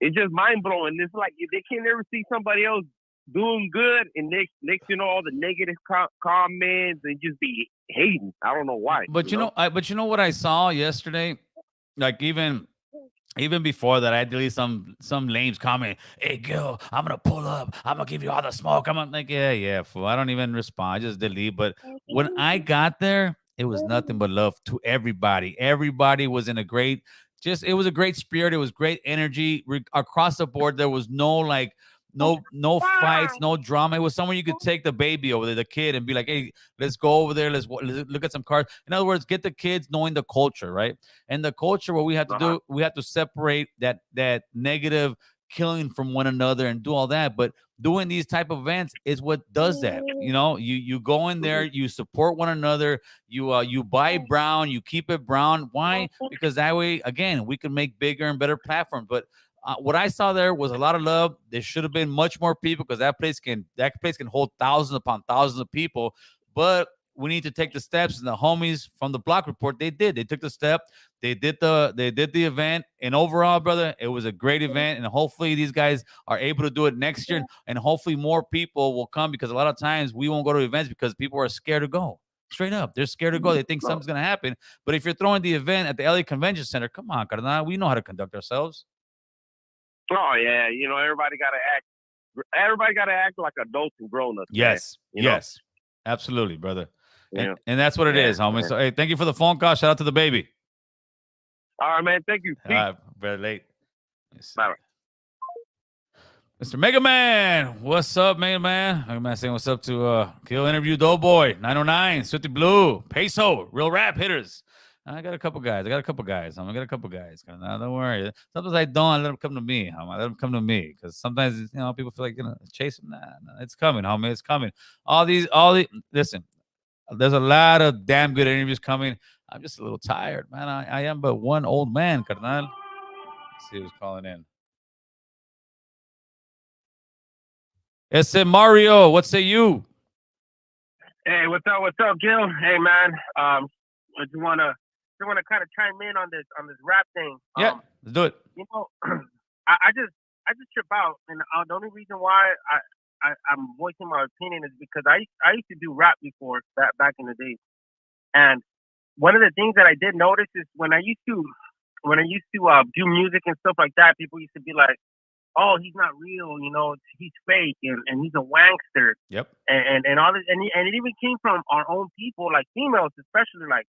it's just mind blowing. It's like they can never see somebody else doing good, and next you know, all the negative comments and just be hating. I don't know why. But you know what I saw yesterday, like even before that, I deleted some lames comment. Hey, Gil, I'm gonna pull up. I'm gonna give you all the smoke. I'm like, yeah, fool. I don't even respond. I just delete. But when I got there, it was nothing but love to everybody. Everybody was in a great, it was a great spirit. It was great energy across the board. There was no fights, no drama. It was somewhere you could take the baby over there, the kid, and be like, hey, let's go over there. Let's look at some cards. In other words, get the kids knowing the culture, right? And the culture, what we have to do, we have to separate that negative killing from one another and do all that. But doing these type of events is what does that. You know, you go in there, you support one another, you buy brown, you keep it brown. Why? Because that way, again, we can make bigger and better platforms. But what I saw there was a lot of love. There should have been much more people because that place can hold thousands upon thousands of people. But we need to take the steps, and the homies from the Block Report, they did. They took the step. They did the event, and overall, brother, it was a great event. And hopefully these guys are able to do it next year, and hopefully more people will come, because a lot of times we won't go to events because people are scared to go. Straight up, they're scared to go. They think something's gonna happen. But if you're throwing the event at the LA Convention Center, come on, carnal, we know how to conduct ourselves. Oh yeah, you know, everybody got to act like adults and grown-ups. Yes, yes, absolutely, brother. Yeah. And that's what it is, homie. So hey, thank you for the phone call. Shout out to the baby. All right, man. Thank you. Very late. Bye. Mr. Mega Man, what's up, Mega Man? Mega Man saying what's up to Kill Interview Doughboy 909, Sooty Blue, Peso, Real Rap Hitters. I got a couple guys. I got a couple guys. Don't worry. Sometimes I don't. I let them come to me. I let them come to me because sometimes, you know, people feel like, you know, chase them. Nah, it's coming, homie. It's coming. All these. Listen, there's a lot of damn good interviews coming. I'm just a little tired, man. I am but one old man, carnal. Let's see who's calling in. Ese Mario, what say you? Hey, what's up, Gil? Hey, man. I just wanna kind of chime in on this rap thing. Yeah, let's do it. You know, I just trip out, and the only reason why I'm voicing my opinion is because I used to do rap before back in the day, and one of the things that I did notice is when I used to do music and stuff like that, people used to be like, oh, he's not real, you know, he's fake and he's a wankster. Yep. And all this, and it even came from our own people, like females especially, like,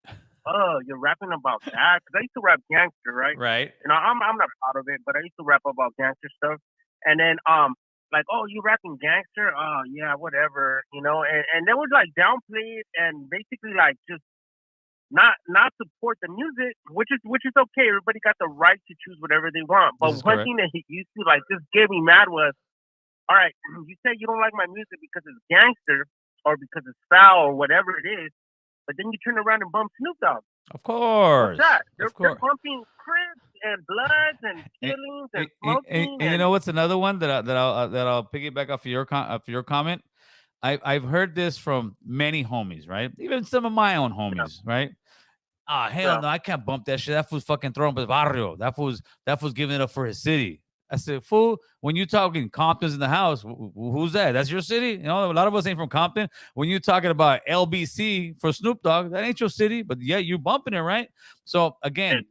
oh, you're rapping about that? Because I used to rap gangster, right? Right. You know, I'm not proud of it, but I used to rap about gangster stuff. And then like, oh, you rapping gangster? Oh yeah, whatever, you know. And they would like downplay it and basically like just not support the music, which is okay. Everybody got the right to choose whatever they want. But one correct. thing that he used to like just get me mad was, all right, you say you don't like my music because it's gangster or because it's foul or whatever it is, but then you turn around and bump Snoop Dogg. Of course. What's that? Of They're course. bumping Crips and Bloods and killings and smoking. And you know what's another one that I'll piggyback off of your comment. I've heard this from many homies, right? Even some of my own homies, right? Ah, hell no, I can't bump that shit. That fool's fucking throwing his barrio. That fool's giving it up for his city. I said, fool, when you talking Compton's in the house, who's that? That's your city? You know, a lot of us ain't from Compton. When you're talking about LBC for Snoop Dogg, that ain't your city, but yeah, you bumping it, right? So again,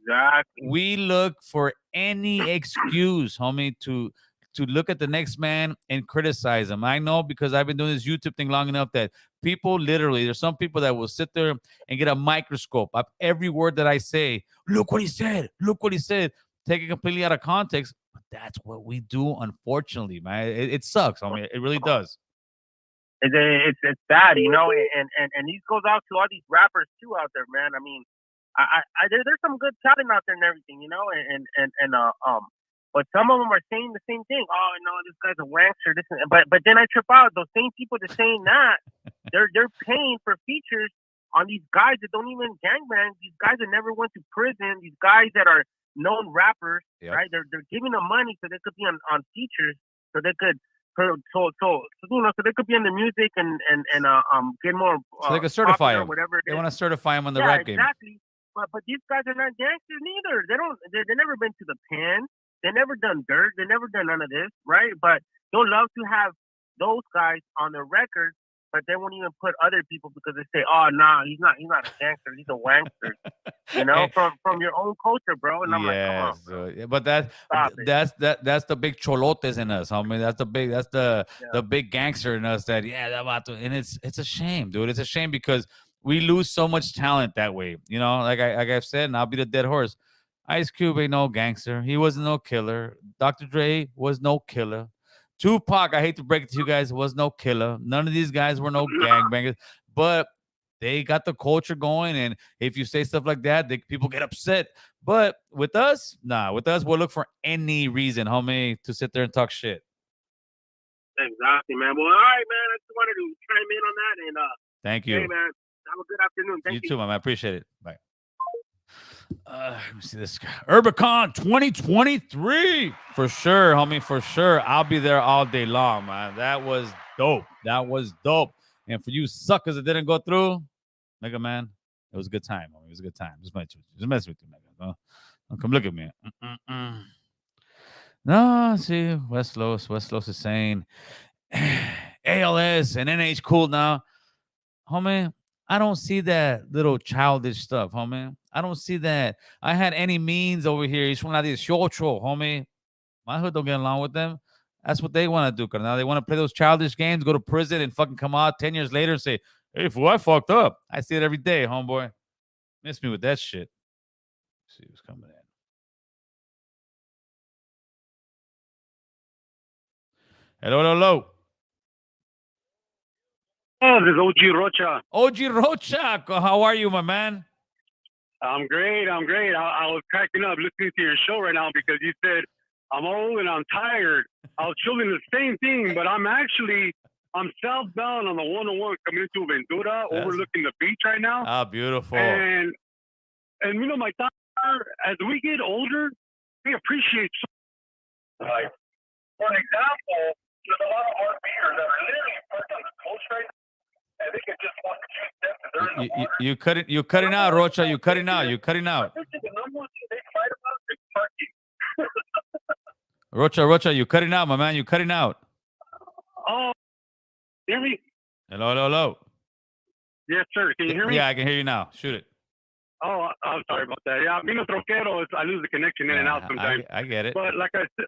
we look for any excuse, homie, to look at the next man and criticize him. I know because I've been doing this YouTube thing long enough that people literally, there's some people that will sit there and get a microscope of every word that I say. Look what he said. Look what he said. Take it completely out of context. But that's what we do, unfortunately, man. It sucks. I mean, it really does. It's bad, you know, and this goes out to all these rappers too out there, man. I mean, there's some good talent out there and everything, you know, but some of them are saying the same thing. Oh no, this guy's a wankster. But then I trip out. Those same people that saying that they're paying for features on these guys that don't even gangbang. These guys that never went to prison. These guys that are known rappers, right? They're giving them money so they could be on features, so they could you know, so they could be in the music and get more. So they could certify them. Whatever They want to certify them on the rap game. Exactly. But these guys are not gangsters neither. They never been to the pen. They never done dirt. They never done none of this, right? But they'll love to have those guys on their record, but they won't even put other people because they say, "Oh, nah, he's not a gangster. He's a wankster." You know, from your own culture, bro. And I'm like, come on, bro. But that's the big cholotes in us, homie. That's the big gangster in us. And it's a shame, dude. It's a shame because we lose so much talent that way. You know, like I've said, and I'll be the dead horse. Ice Cube ain't no gangster. He wasn't no killer. Dr. Dre was no killer. Tupac, I hate to break it to you guys, was no killer. None of these guys were no gangbangers, but they got the culture going. And if you say stuff like that, people get upset. But with us, nah. With us, we'll look for any reason, homie, to sit there and talk shit. Exactly, man. Well, all right, man. I just wanted to chime in on that. And thank you. Hey, man. Have a good afternoon. Thank you. You too, man. I appreciate it. Bye. Let me see this guy. Herbicon 2023. For sure, homie. For sure. I'll be there all day long, man. That was dope. And for you suckers that didn't go through, Mega Man, it was a good time, homie. It was a good time. Just mess with you, Mega. Don't come look at me. No, see, West Los is saying ALS and NH cool now. Homie, I don't see that little childish stuff, homie. I don't see that. I had any means over here. He's from like this shotro, homie. My hood don't get along with them. That's what they want to do, carnal. They want to play those childish games, go to prison, and fucking come out 10 years later and say, hey, fool, I fucked up. I see it every day, homeboy. Miss me with that shit. Let's see who's coming in. Hello. Oh, this is OG Rocha. OG Rocha, how are you, my man? I'm great. I was cracking up listening to your show right now because you said, I'm old and I'm tired. I was feeling the same thing, but I'm southbound on the 101 coming into Ventura, overlooking the beach right now. Ah, beautiful. And you know, my thought, as we get older, we appreciate so like, for example, there's a lot of RVers that are literally parked on the coast right now. And they can just walk 2 steps and they're in the water. You cutting out, Rocha. You cutting out. I think the number one thing they fight about is parking. Rocha, you cutting out, my man. You cutting out. Oh, hear me? Hello. Yes, sir. Can you hear me? Yeah, I can hear you now. Shoot it. Oh, I'm sorry about that. Yeah, being a troquero, I lose the connection in and out sometimes. I get it. But like I said,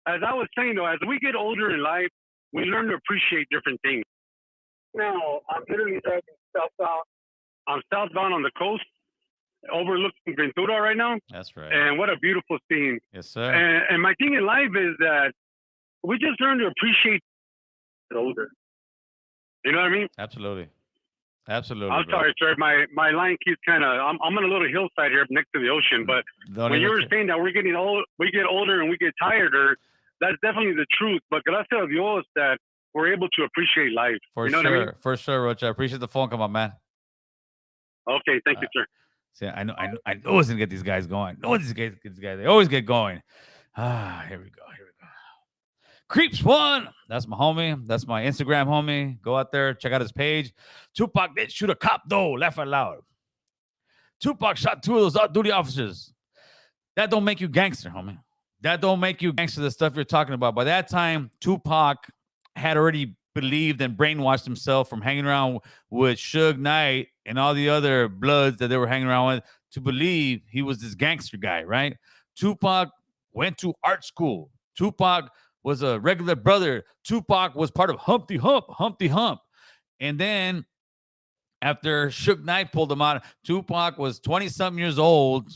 as I was saying though, as we get older in life, we learn to appreciate different things. Now, I'm literally driving southbound. I'm southbound on the coast, overlooking Ventura right now. That's right. And what a beautiful scene. Yes, sir. And my thing in life is that we just learn to appreciate older. You know what I mean? Absolutely. Absolutely. I'm sorry, sir. My line keeps kind of. I'm on a little hillside here next to the ocean, but when you were saying that we're getting old, we get older and we get tireder, that's definitely the truth. But gracias a Dios that we're able to appreciate life. For you know sure. what I mean? For sure, Roach. I appreciate the phone call, my man. Okay, thank you, sir. See, I know it's gonna get these guys going. They always get going. Here we go. Creeps one. That's my homie. That's my Instagram homie. Go out there, check out his page. Tupac did shoot a cop though. Laugh out loud. Tupac shot 2 of those off-duty officers. That don't make you gangster, homie. That don't make you gangster. The stuff you're talking about. By that time, Tupac had already believed and brainwashed himself from hanging around with Suge Knight and all the other bloods that they were hanging around with to believe he was this gangster guy, right? Tupac went to art school. Tupac was a regular brother. Tupac was part of Humpty Hump. And then after Suge Knight pulled him out, Tupac was 20-something years old.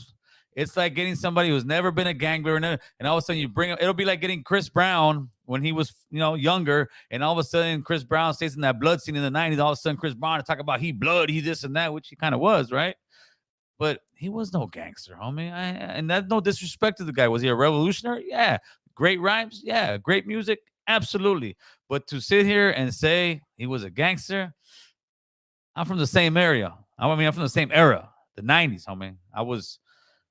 It's like getting somebody who's never been a gangbanger, and all of a sudden you bring him. It'll be like getting Chris Brown when he was, younger, and all of a sudden Chris Brown stays in that blood scene in the 90s. All of a sudden Chris Brown to talk about he blood, he this and that, which he kind of was, right? But he was no gangster, homie. And that's no disrespect to the guy. Was he a revolutionary? Yeah. Great rhymes? Yeah. Great music? Absolutely. But to sit here and say he was a gangster, I'm from the same area. I'm from the same era, the 90s, homie. I was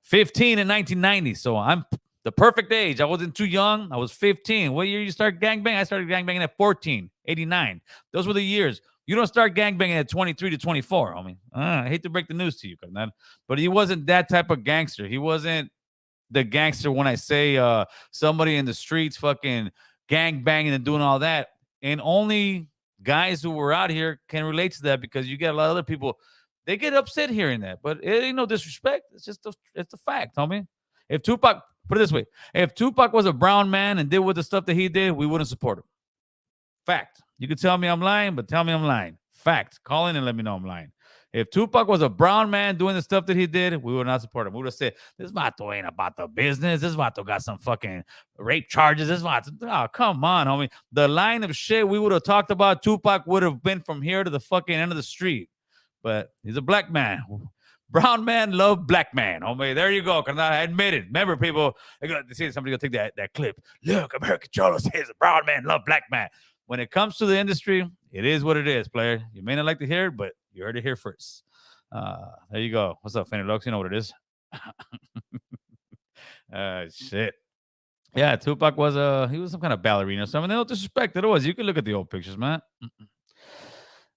15 in 1990, so I'm the perfect age. I wasn't too young. I was 15. What year you start gangbanging? I started gangbanging at 14, 89. Those were the years. You don't start gangbanging at 23 to 24, homie. I hate to break the news to you, but he wasn't that type of gangster. He wasn't the gangster when I say somebody in the streets fucking gangbanging and doing all that. And only guys who were out here can relate to that, because you get a lot of other people, they get upset hearing that. But it ain't no disrespect. It's just it's a fact, homie. If Tupac, put it this way, if Tupac was a brown man and did with the stuff that he did, we wouldn't support him. Fact. You can tell me I'm lying, but tell me I'm lying. Fact. Call in and let me know I'm lying. If Tupac was a brown man doing the stuff that he did, we would not support him. We would have said, this vato ain't about the business. This vato got some fucking rape charges. This vato, oh, come on, homie. The line of shit we would have talked about Tupac would have been from here to the fucking end of the street. But he's a black man. Brown man love black man, homie. There you go. Cause I admit it. Remember, people, they're gonna see somebody gonna take that clip. Look, American Cholo says a brown man love black man. When it comes to the industry, it is what it is, player. You may not like to hear it, but you heard it here first. There you go. What's up, Fanny Lux? You know what it is. Shit. Yeah, Tupac was he was some kind of ballerina or something. No disrespect, it was. You can look at the old pictures, man.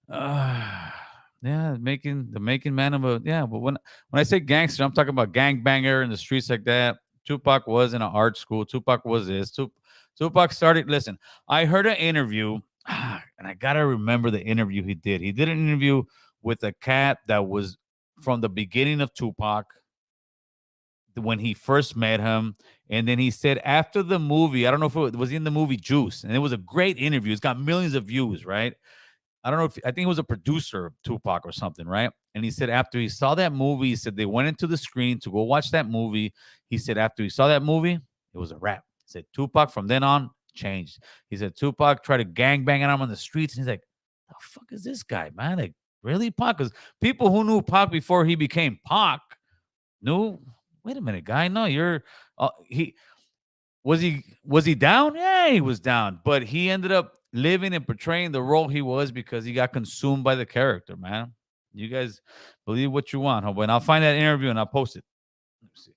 Yeah, the making man of a, yeah. But when I say gangster, I'm talking about gangbanger in the streets like that. Tupac was in an art school. Tupac was this. Tupac started. Listen, I heard an interview, and I gotta remember the interview he did. He did an interview with a cat that was from the beginning of Tupac, when he first met him. And then he said after the movie, I don't know if it was in the movie Juice, and it was a great interview. It's got millions of views, right? I don't know I think it was a producer of Tupac or something, right? And he said after he saw that movie, he said they went into the screen to go watch that movie. He said after he saw that movie, it was a wrap. He said Tupac from then on changed. He said Tupac tried to gangbang him on the streets, and he's like, the fuck is this guy, man? Like, really, Pac? Because people who knew Pac before he became Pac knew, wait a minute, guy, no, you're he was he down? Yeah, he was down, but he ended up living and portraying the role he was because he got consumed by the character, man. You guys believe what you want, homeboy. And I'll find that interview and I'll post it. Let me see.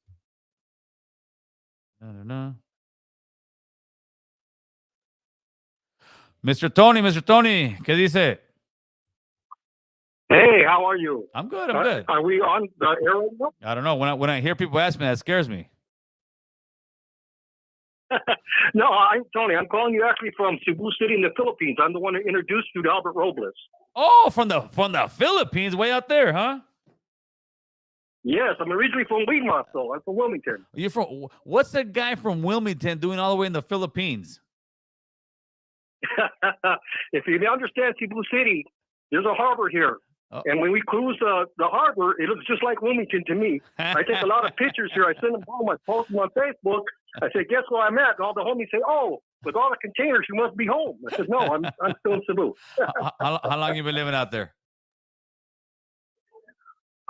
No. Mr. Tony, ¿qué dice? Hey, how are you? I'm good. I'm good. Are we on the air right now? I don't know. When I hear people ask me, that scares me. No, I'm Tony. I'm calling you actually from Cebu City in the Philippines. I'm the one who introduced you to Albert Robles. Oh, from the Philippines, way out there, huh? Yes, I'm originally from Weedmont, though. I'm from Wilmington. You're from, what's that guy from Wilmington doing all the way in the Philippines? If you understand Cebu City, there's a harbor here. Oh. And when we cruise the harbor, it looks just like Wilmington to me. I take a lot of pictures here. I send them home. I post them on Facebook. I say, guess where I'm at? And all the homies say, oh, with all the containers, you must be home. I said, no, I'm still in Cebu. How long you been living out there?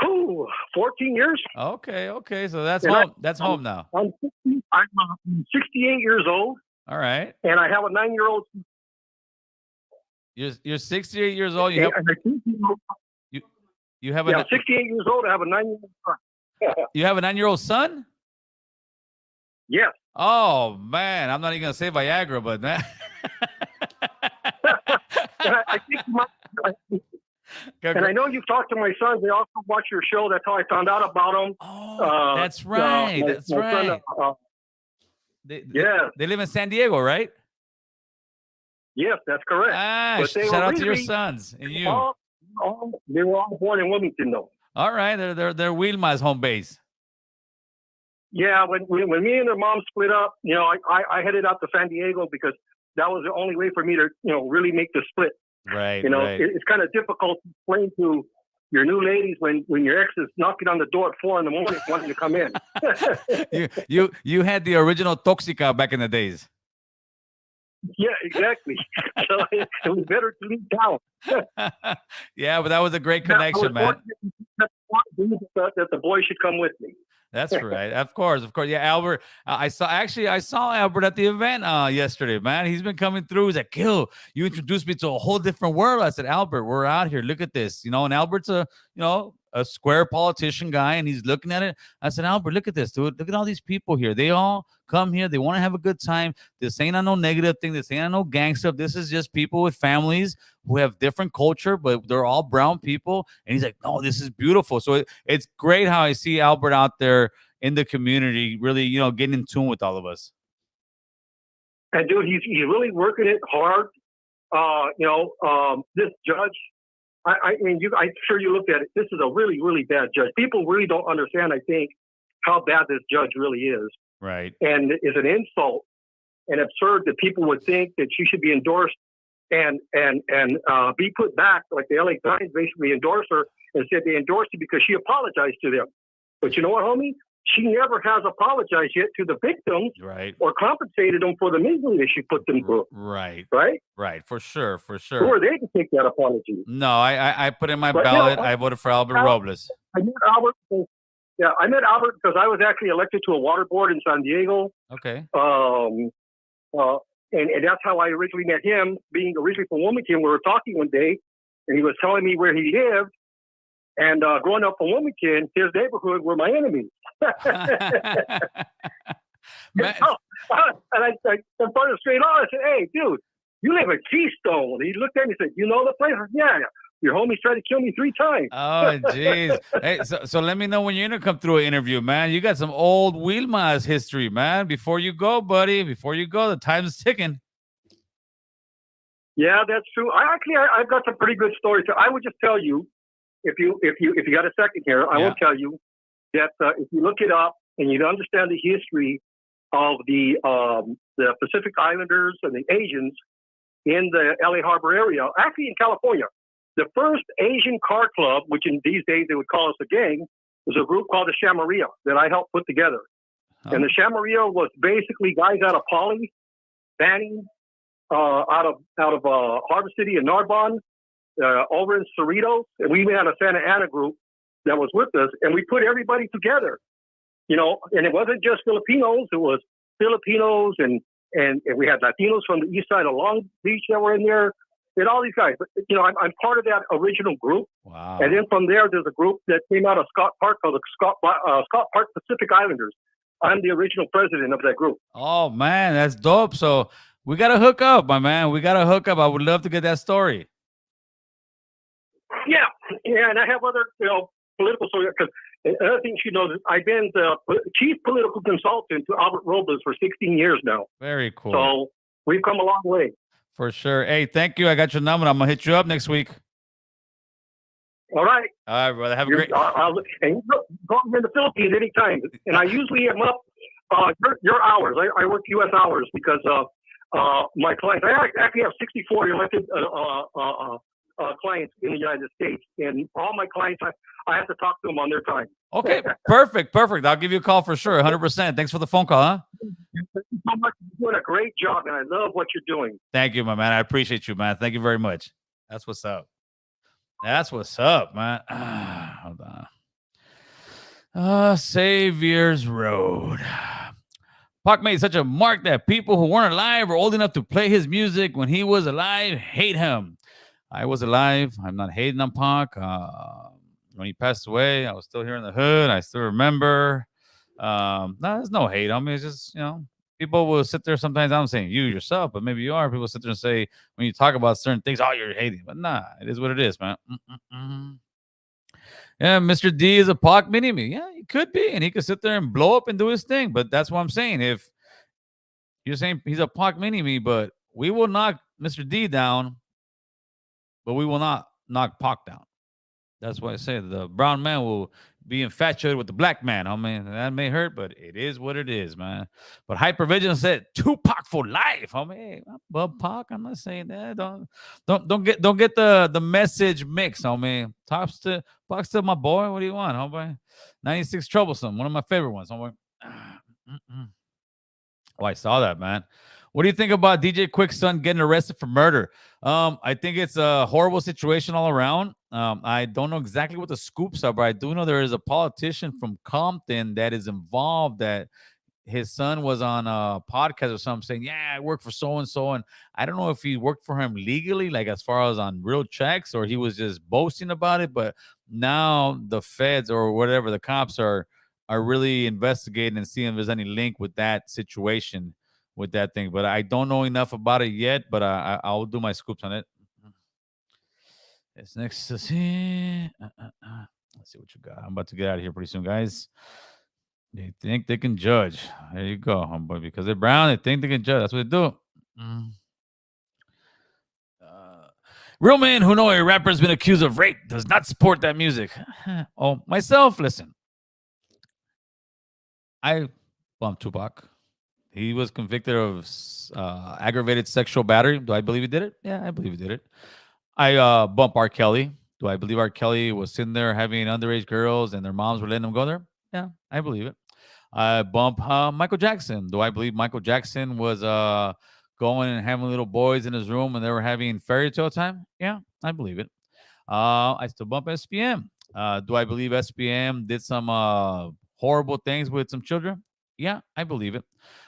Ooh, 14 years. Okay. So that's home. That's home now. I'm 68 years old. All right. And I have a 9-year-old. You're 68 years old. You have I'm 68 years old. I have a 9-year-old son. You have a 9-year-old son? Yes. Oh man, I'm not even gonna say Viagra, but man. I think you might. And I know you've talked to my sons. They also watch your show. That's how I found out about them. Oh, that's right. That's right. They live in San Diego, right? Yes, that's correct. Shout out to your sons and you. They were all born in Wilmington, though. All right, they're Wilma's home base. Yeah, when me and their mom split up, I headed out to San Diego because that was the only way for me to, really make the split. Right. Right. It's kind of difficult to explain to your new ladies when your ex is knocking on the door at 4 a.m. wanting to come in. you had the original Toxica back in the days. Yeah, exactly. So it was better to leave town. Yeah, but that was a great connection, man. That the boy should come with me. That's right. Of course. Yeah, Albert. I saw Albert at the event yesterday, man. He's been coming through. He's like, Gil, you introduced me to a whole different world. I said, Albert, we're out here. Look at this. And Albert's a square politician guy, and he's looking at it. I said, Albert, look at this, dude. Look at all these people here. They all come here. They want to have a good time. This ain't no negative thing. This ain't no gang stuff. This is just people with families who have different culture, but they're all brown people. And he's like, no, this is beautiful. So it's great how I see Albert out there in the community, really, getting in tune with all of us. And dude, he's really working it hard. This judge, I'm sure you looked at it. This is a really, really bad judge. People really don't understand, I think, how bad this judge really is. Right. And it's an insult and absurd that people would think that she should be endorsed and be put back, like the LA Times basically endorsed her and said they endorsed her because she apologized to them. But you know what, homie? She never has apologized yet to the victims, right, or compensated them for the misery that she put them through. Right. For sure. Who are they to take that apology? No, I put in my ballot. I voted for Albert Robles. I met Albert because I was actually elected to a water board in San Diego. Okay. And that's how I originally met him. Being originally from Wilmington, we were talking one day, and he was telling me where he lived. And growing up from Wilmington, his neighborhood were my enemies. And I started straight on. I said, hey, dude, you live in Keystone. He looked at me and said, you know the place? I said, yeah. Your homies tried to kill me 3 times. Oh, jeez. Hey, so let me know when you're going to come through an interview, man. You got some old Wilma's history, man. Before you go, buddy. Before you go, the time's ticking. Yeah, that's true. I've got some pretty good stories. So I would just tell you, if you got a second here, I will tell you that if you look it up and you understand the history of the Pacific Islanders and the Asians in the LA Harbor area, actually in California, the first Asian car club, which in these days they would call us a gang, was a group called the Shamaria that I helped put together. Oh. And the Shamaria was basically guys out of Poly, Banning, out of Harbor City and Narbonne, over in Cerritos, and we had a Santa Ana group that was with us, and we put everybody together, and it wasn't just Filipinos, it was Filipinos and we had Latinos from the east side of Long Beach that were in there, and all these guys. But, I'm part of that original group. Wow. And then from there, there's a group that came out of Scott Park called the Scott Park Pacific Islanders. I'm the original president of that group. Oh, man, that's dope. So we got to hook up, my man. We got to hook up. I would love to get that story. Yeah, and I have other, political stories. Because another thing she knows is I've been the chief political consultant to Albert Robles for 16 years now. Very cool. So we've come a long way. For sure. Hey, thank you. I got your number. I'm going to hit you up next week. All right. All right, brother. Have a great. And you go in the Philippines anytime. And I usually am up your hours. I work U.S. hours because my clients. I actually have 64 elected clients in the United States, and all my clients, I have to talk to them on their time. Okay, perfect. I'll give you a call for sure, 100%. Thanks for the phone call, huh? Thank you so much. You're doing a great job, and I love what you're doing. Thank you, my man. I appreciate you, man. Thank you very much. That's what's up. That's what's up, man. Hold on. Savior's Road. Pac made such a mark that people who weren't alive or old enough to play his music when he was alive hate him. I was alive. I'm not hating on Pac. When he passed away, I was still here in the hood. I still remember. No, there's no hate on me. It's just, people will sit there sometimes. I'm saying you yourself, but maybe you are. People sit there and say, when you talk about certain things, oh, you're hating. But nah, it is what it is, man. Yeah, Mr. D is a Pac mini-me. Yeah, he could be. And he could sit there and blow up and do his thing. But that's what I'm saying. If you're saying he's a Pac mini-me, but we will knock Mr. D down, but we will not knock Pac down. That's why I say the brown man will be infatuated with the black man. I mean, that may hurt, but it is what it is, man. But Hypervigilant said Tupac for life. I mean, I'm above Pac. I'm not saying that. Don't get the message mixed. I mean, Pac's still my boy. What do you want, homeboy? 96 Troublesome, one of my favorite ones. Homeboy. Oh, I saw that, man. What do you think about DJ Quick's son getting arrested for murder? I think it's a horrible situation all around. I don't know exactly what the scoops are, but I do know there is a politician from Compton that is involved, that his son was on a podcast or something saying, yeah, I work for so-and-so. And I don't know if he worked for him legally, like as far as on real checks, or he was just boasting about it. But now the feds or whatever, the cops are really investigating and seeing if there's any link with that situation, with that thing. But I don't know enough about it yet, but I'll do my scoops on it. It's next to see. Let's see what you got. I'm about to get out of here pretty soon, guys. They think they can judge. There you go, homeboy. Because they're brown, they think they can judge. That's what they do. Real men who know a rapper has been accused of rape does not support that music. Oh, myself, listen. I bumped Tupac. He was convicted of aggravated sexual battery. Do I believe he did it? Yeah, I believe he did it. I bumped R. Kelly. Do I believe R. Kelly was sitting there having underage girls and their moms were letting them go there? Yeah, I believe it. I bump Michael Jackson. Do I believe Michael Jackson was going and having little boys in his room and they were having fairy tale time? Yeah, I believe it. I still bump SPM. Do I believe SPM did some horrible things with some children? Yeah, I believe it.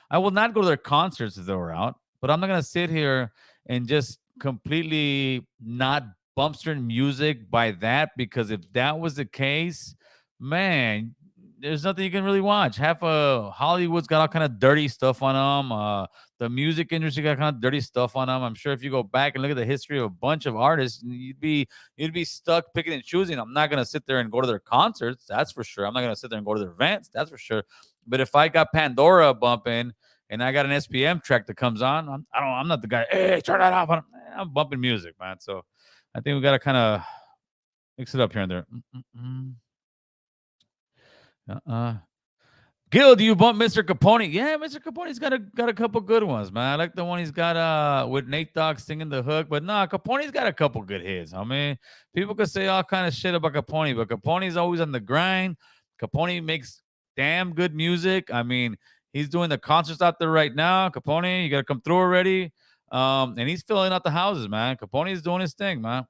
I will not go to their concerts if they were out, but I'm not going to sit here and just completely not bump certain music by that, because if that was the case, man, there's nothing you can really watch. Half of Hollywood's got all kind of dirty stuff on them. The music industry got kind of dirty stuff on them. I'm sure if you go back and look at the history of a bunch of artists, you'd be stuck picking and choosing. I'm not gonna sit there and go to their concerts, that's for sure. I'm not gonna sit there and go to their events, that's for sure. But if I got Pandora bumping and I got an SPM track that comes on, I'm not the guy. Hey, turn that off. I'm bumping music, man. So I think we gotta kind of mix it up here and there. Gil, do you bump Mr. Capone? Yeah, Mr. Capone's got a couple good ones, man. I like the one he's got with Nate Dogg singing the hook, but nah, Capone's got a couple good hits. I mean, people could say all kind of shit about Capone, but Capone's always on the grind. Capone makes damn good music. I mean, he's doing the concerts out there right now. Capone, you got to come through already. And he's filling out the houses, man. Capone's doing his thing, man.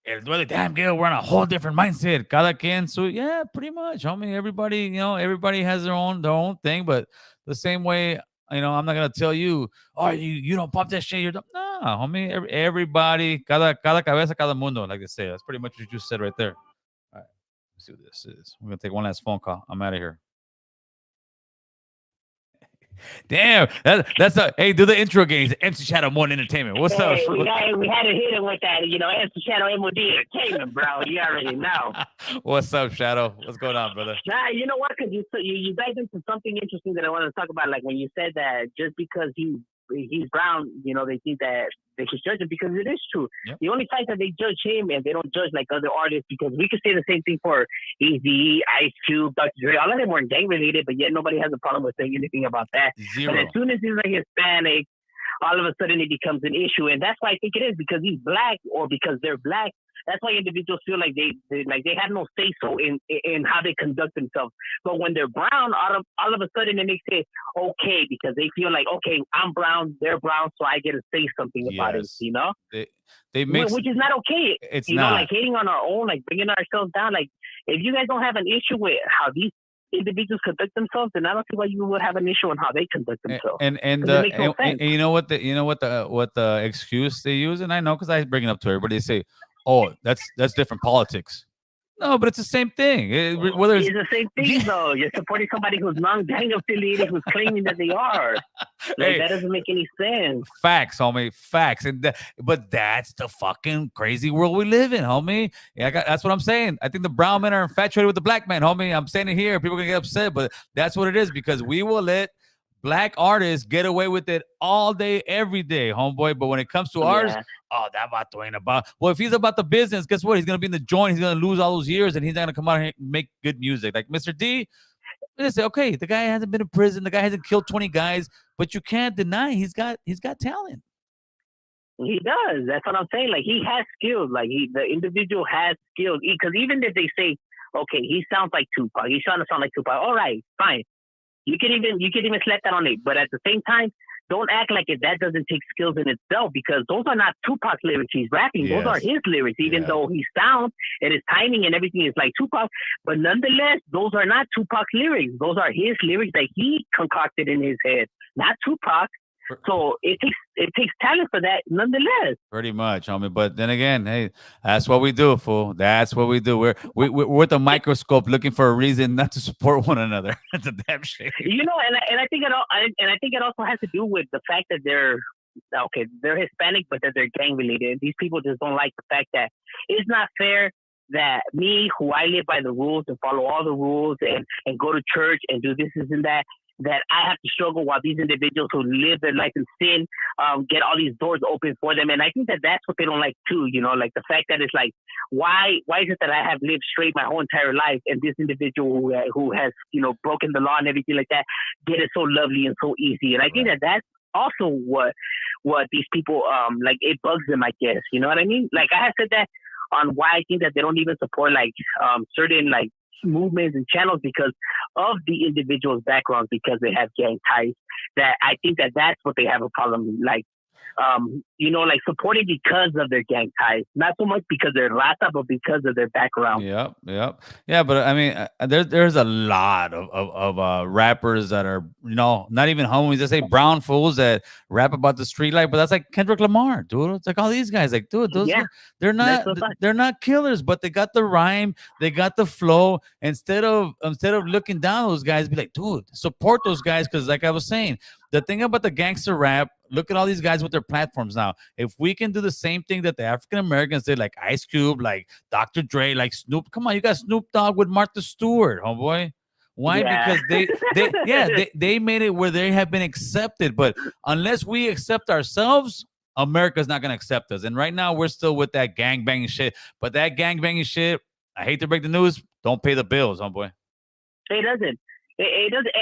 El duele, damn, Gil, we're on a whole different mindset. Cada quien, so yeah, pretty much. I mean, everybody has their own thing, but the same way, I'm not gonna tell you, oh, you don't pump that shit. You're dumb. No, homie. Everybody, cada cabeza, cada mundo, like they say. That's pretty much what you said right there. All right, let's see what this is. We're gonna take one last phone call. I'm out of here. Damn, that's a hey. Do the intro games. MC Shadow Morning Entertainment. What's up? We had to hit him with that, MC Shadow MOD Entertainment, bro. You already know. What's up, Shadow? What's going on, brother? Nah, you know what? Because you dived into something interesting that I wanted to talk about. Like when you said that just because he he's brown, they think that they should judge him because it is true. Yep. The only fact that they judge him and they don't judge like other artists, because we could say the same thing for Eazy, Ice Cube, Dr. Dre. All of them weren't gang related, but yet nobody has a problem with saying anything about that. Zero. But as soon as he's like Hispanic, all of a sudden it becomes an issue, and that's why I think it is, because he's black or because they're black. That's why individuals feel like they have no say so in how they conduct themselves. But when they're brown, all of a sudden it makes it okay, because they feel like, okay, I'm brown, they're brown, so I get to say something about it. They mix, which is not okay. It's not like hating on our own, like bringing ourselves down. Like if you guys don't have an issue with how these individuals conduct themselves, then I don't see why you would have an issue on how they conduct themselves. And you know what the excuse they use, and I know because I bring it up to everybody. They say, "Oh, that's different politics." No, but it's the same thing. It's the same thing, though. You're supporting somebody who's non-gang affiliated, who's claiming that they are. That doesn't make any sense. Facts, homie. Facts. But that's the fucking crazy world we live in, homie. That's what I'm saying. I think the brown men are infatuated with the black man, homie. I'm saying it here. People are going to get upset, but that's what it is, because we will let black artists get away with it all day, every day, homeboy. But when it comes to ours, that vato ain't about. Well, if he's about the business, guess what? He's gonna be in the joint. He's gonna lose all those years, and he's not gonna come out here and make good music. Like Mr. D, they say, okay, the guy hasn't been in prison. The guy hasn't killed 20 guys, but you can't deny he's got talent. He does. That's what I'm saying. Like he has skills. Like the individual has skills. Because even if they say, okay, he sounds like Tupac. He's trying to sound like Tupac. All right, fine. You can even slap that on it, but at the same time, don't act like that doesn't take skills in itself, because those are not Tupac's lyrics he's rapping. Yes. Those are his lyrics, even though his sound and his timing and everything is like Tupac. But nonetheless, those are not Tupac's lyrics. Those are his lyrics that he concocted in his head, not Tupac. So it takes talent for that, nonetheless. Pretty much, homie. But then again, hey, that's what we do, fool. That's what we do. We're with a microscope looking for a reason not to support one another. It's a damn shame. And I think it also has to do with the fact that they're Hispanic, but that they're gang related. These people just don't like the fact that it's not fair that me, who I live by the rules and follow all the rules and go to church and do this and that I have to struggle while these individuals who live their life in sin get all these doors open for them. And I think that that's what they don't like too, like the fact that it's like, why is it that I have lived straight my whole entire life, and this individual who has, broken the law and everything like that, get it so lovely and so easy. And I think that that's also what these people, like, it bugs them, I guess. You know what I mean? Like I have said that on why I think that they don't even support like certain like movements and channels, because of the individual's backgrounds, because they have gang ties. That I think that that's what they have a problem, like like supporting because of their gang ties, not so much because they're raza, but because of their background. Yep. Yeah, but I mean, there's a lot of rappers that are, not even homies. They say brown fools that rap about the street life, but that's like Kendrick Lamar, dude. It's like all these guys, like, dude, those they're not killers, but they got the rhyme, they got the flow. Instead of looking down those guys, be like, dude, support those guys, because like I was saying, the thing about the gangster rap, look at all these guys with their platforms now. If we can do the same thing that the African Americans did, like Ice Cube, like Dr. Dre, like Snoop. Come on, you got Snoop Dogg with Martha Stewart, homeboy. Why? Yeah. Because they made it where they have been accepted. But unless we accept ourselves, America's not gonna accept us. And right now we're still with that gang banging shit. But that gang banging shit, I hate to break the news, don't pay the bills, homeboy. It doesn't. It doesn't.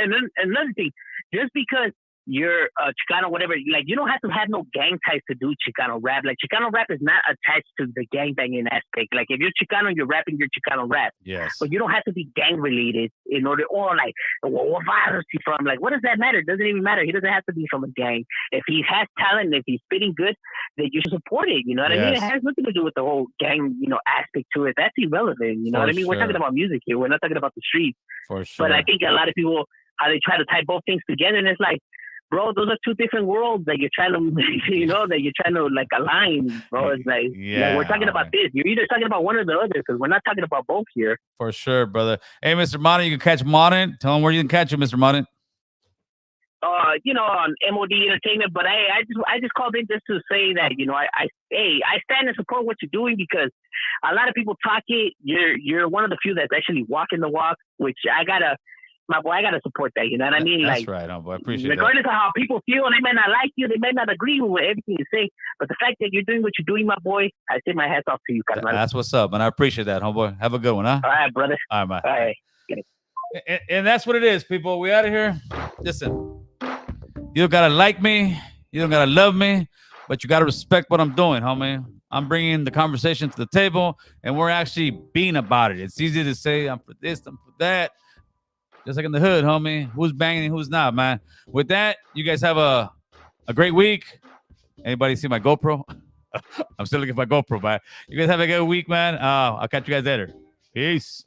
And then another thing, just because you're Chicano, whatever, like, you don't have to have no gang ties to do Chicano rap. Like, Chicano rap is not attached to the gang banging aspect. Like, if you're Chicano, you're rapping your Chicano rap. Yes. But you don't have to be gang related in order, or like, what virus is he from? Like, what does that matter? It doesn't even matter. He doesn't have to be from a gang. If he has talent, if he's spitting good, then you should support it. You know what I mean? It has nothing to do with the whole gang, aspect to it. That's irrelevant. You know what I mean? We're talking about music here. We're not talking about the streets. For sure. But I think a lot of people, how they try to tie both things together, and it's like, bro, those are two different worlds that you're trying to, like, align, bro. It's like, we're talking about this. You're either talking about one or the other, because we're not talking about both here. For sure, brother. Hey, Mr. Modern, you can catch Modern. Tell him where you can catch him, Mr. Modern. On MOD Entertainment, but I just called in just to say that, I stand and support what you're doing, because a lot of people talk it. You're one of the few that's actually walking the walk, which I gotta my boy, I gotta support that. You know what I mean? That's like, right, homeboy. I appreciate regardless of how people feel, they may not like you, they may not agree with everything you say, but the fact that you're doing what you're doing, my boy, I say my hats off to you, carnal. That's what's up, and I appreciate that, homeboy. Have a good one, huh? All right, brother. All right, man. All right. And that's what it is, people. We out of here. Listen, you don't gotta like me, you don't gotta love me, but you gotta respect what I'm doing, homie. I'm bringing the conversation to the table, and we're actually being about it. It's easy to say I'm for this, I'm for that. Just like in the hood, homie. Who's banging, who's not, man. With that, you guys have a great week. Anybody see my GoPro? I'm still looking for my GoPro, but you guys have a good week, man. I'll catch you guys later. Peace.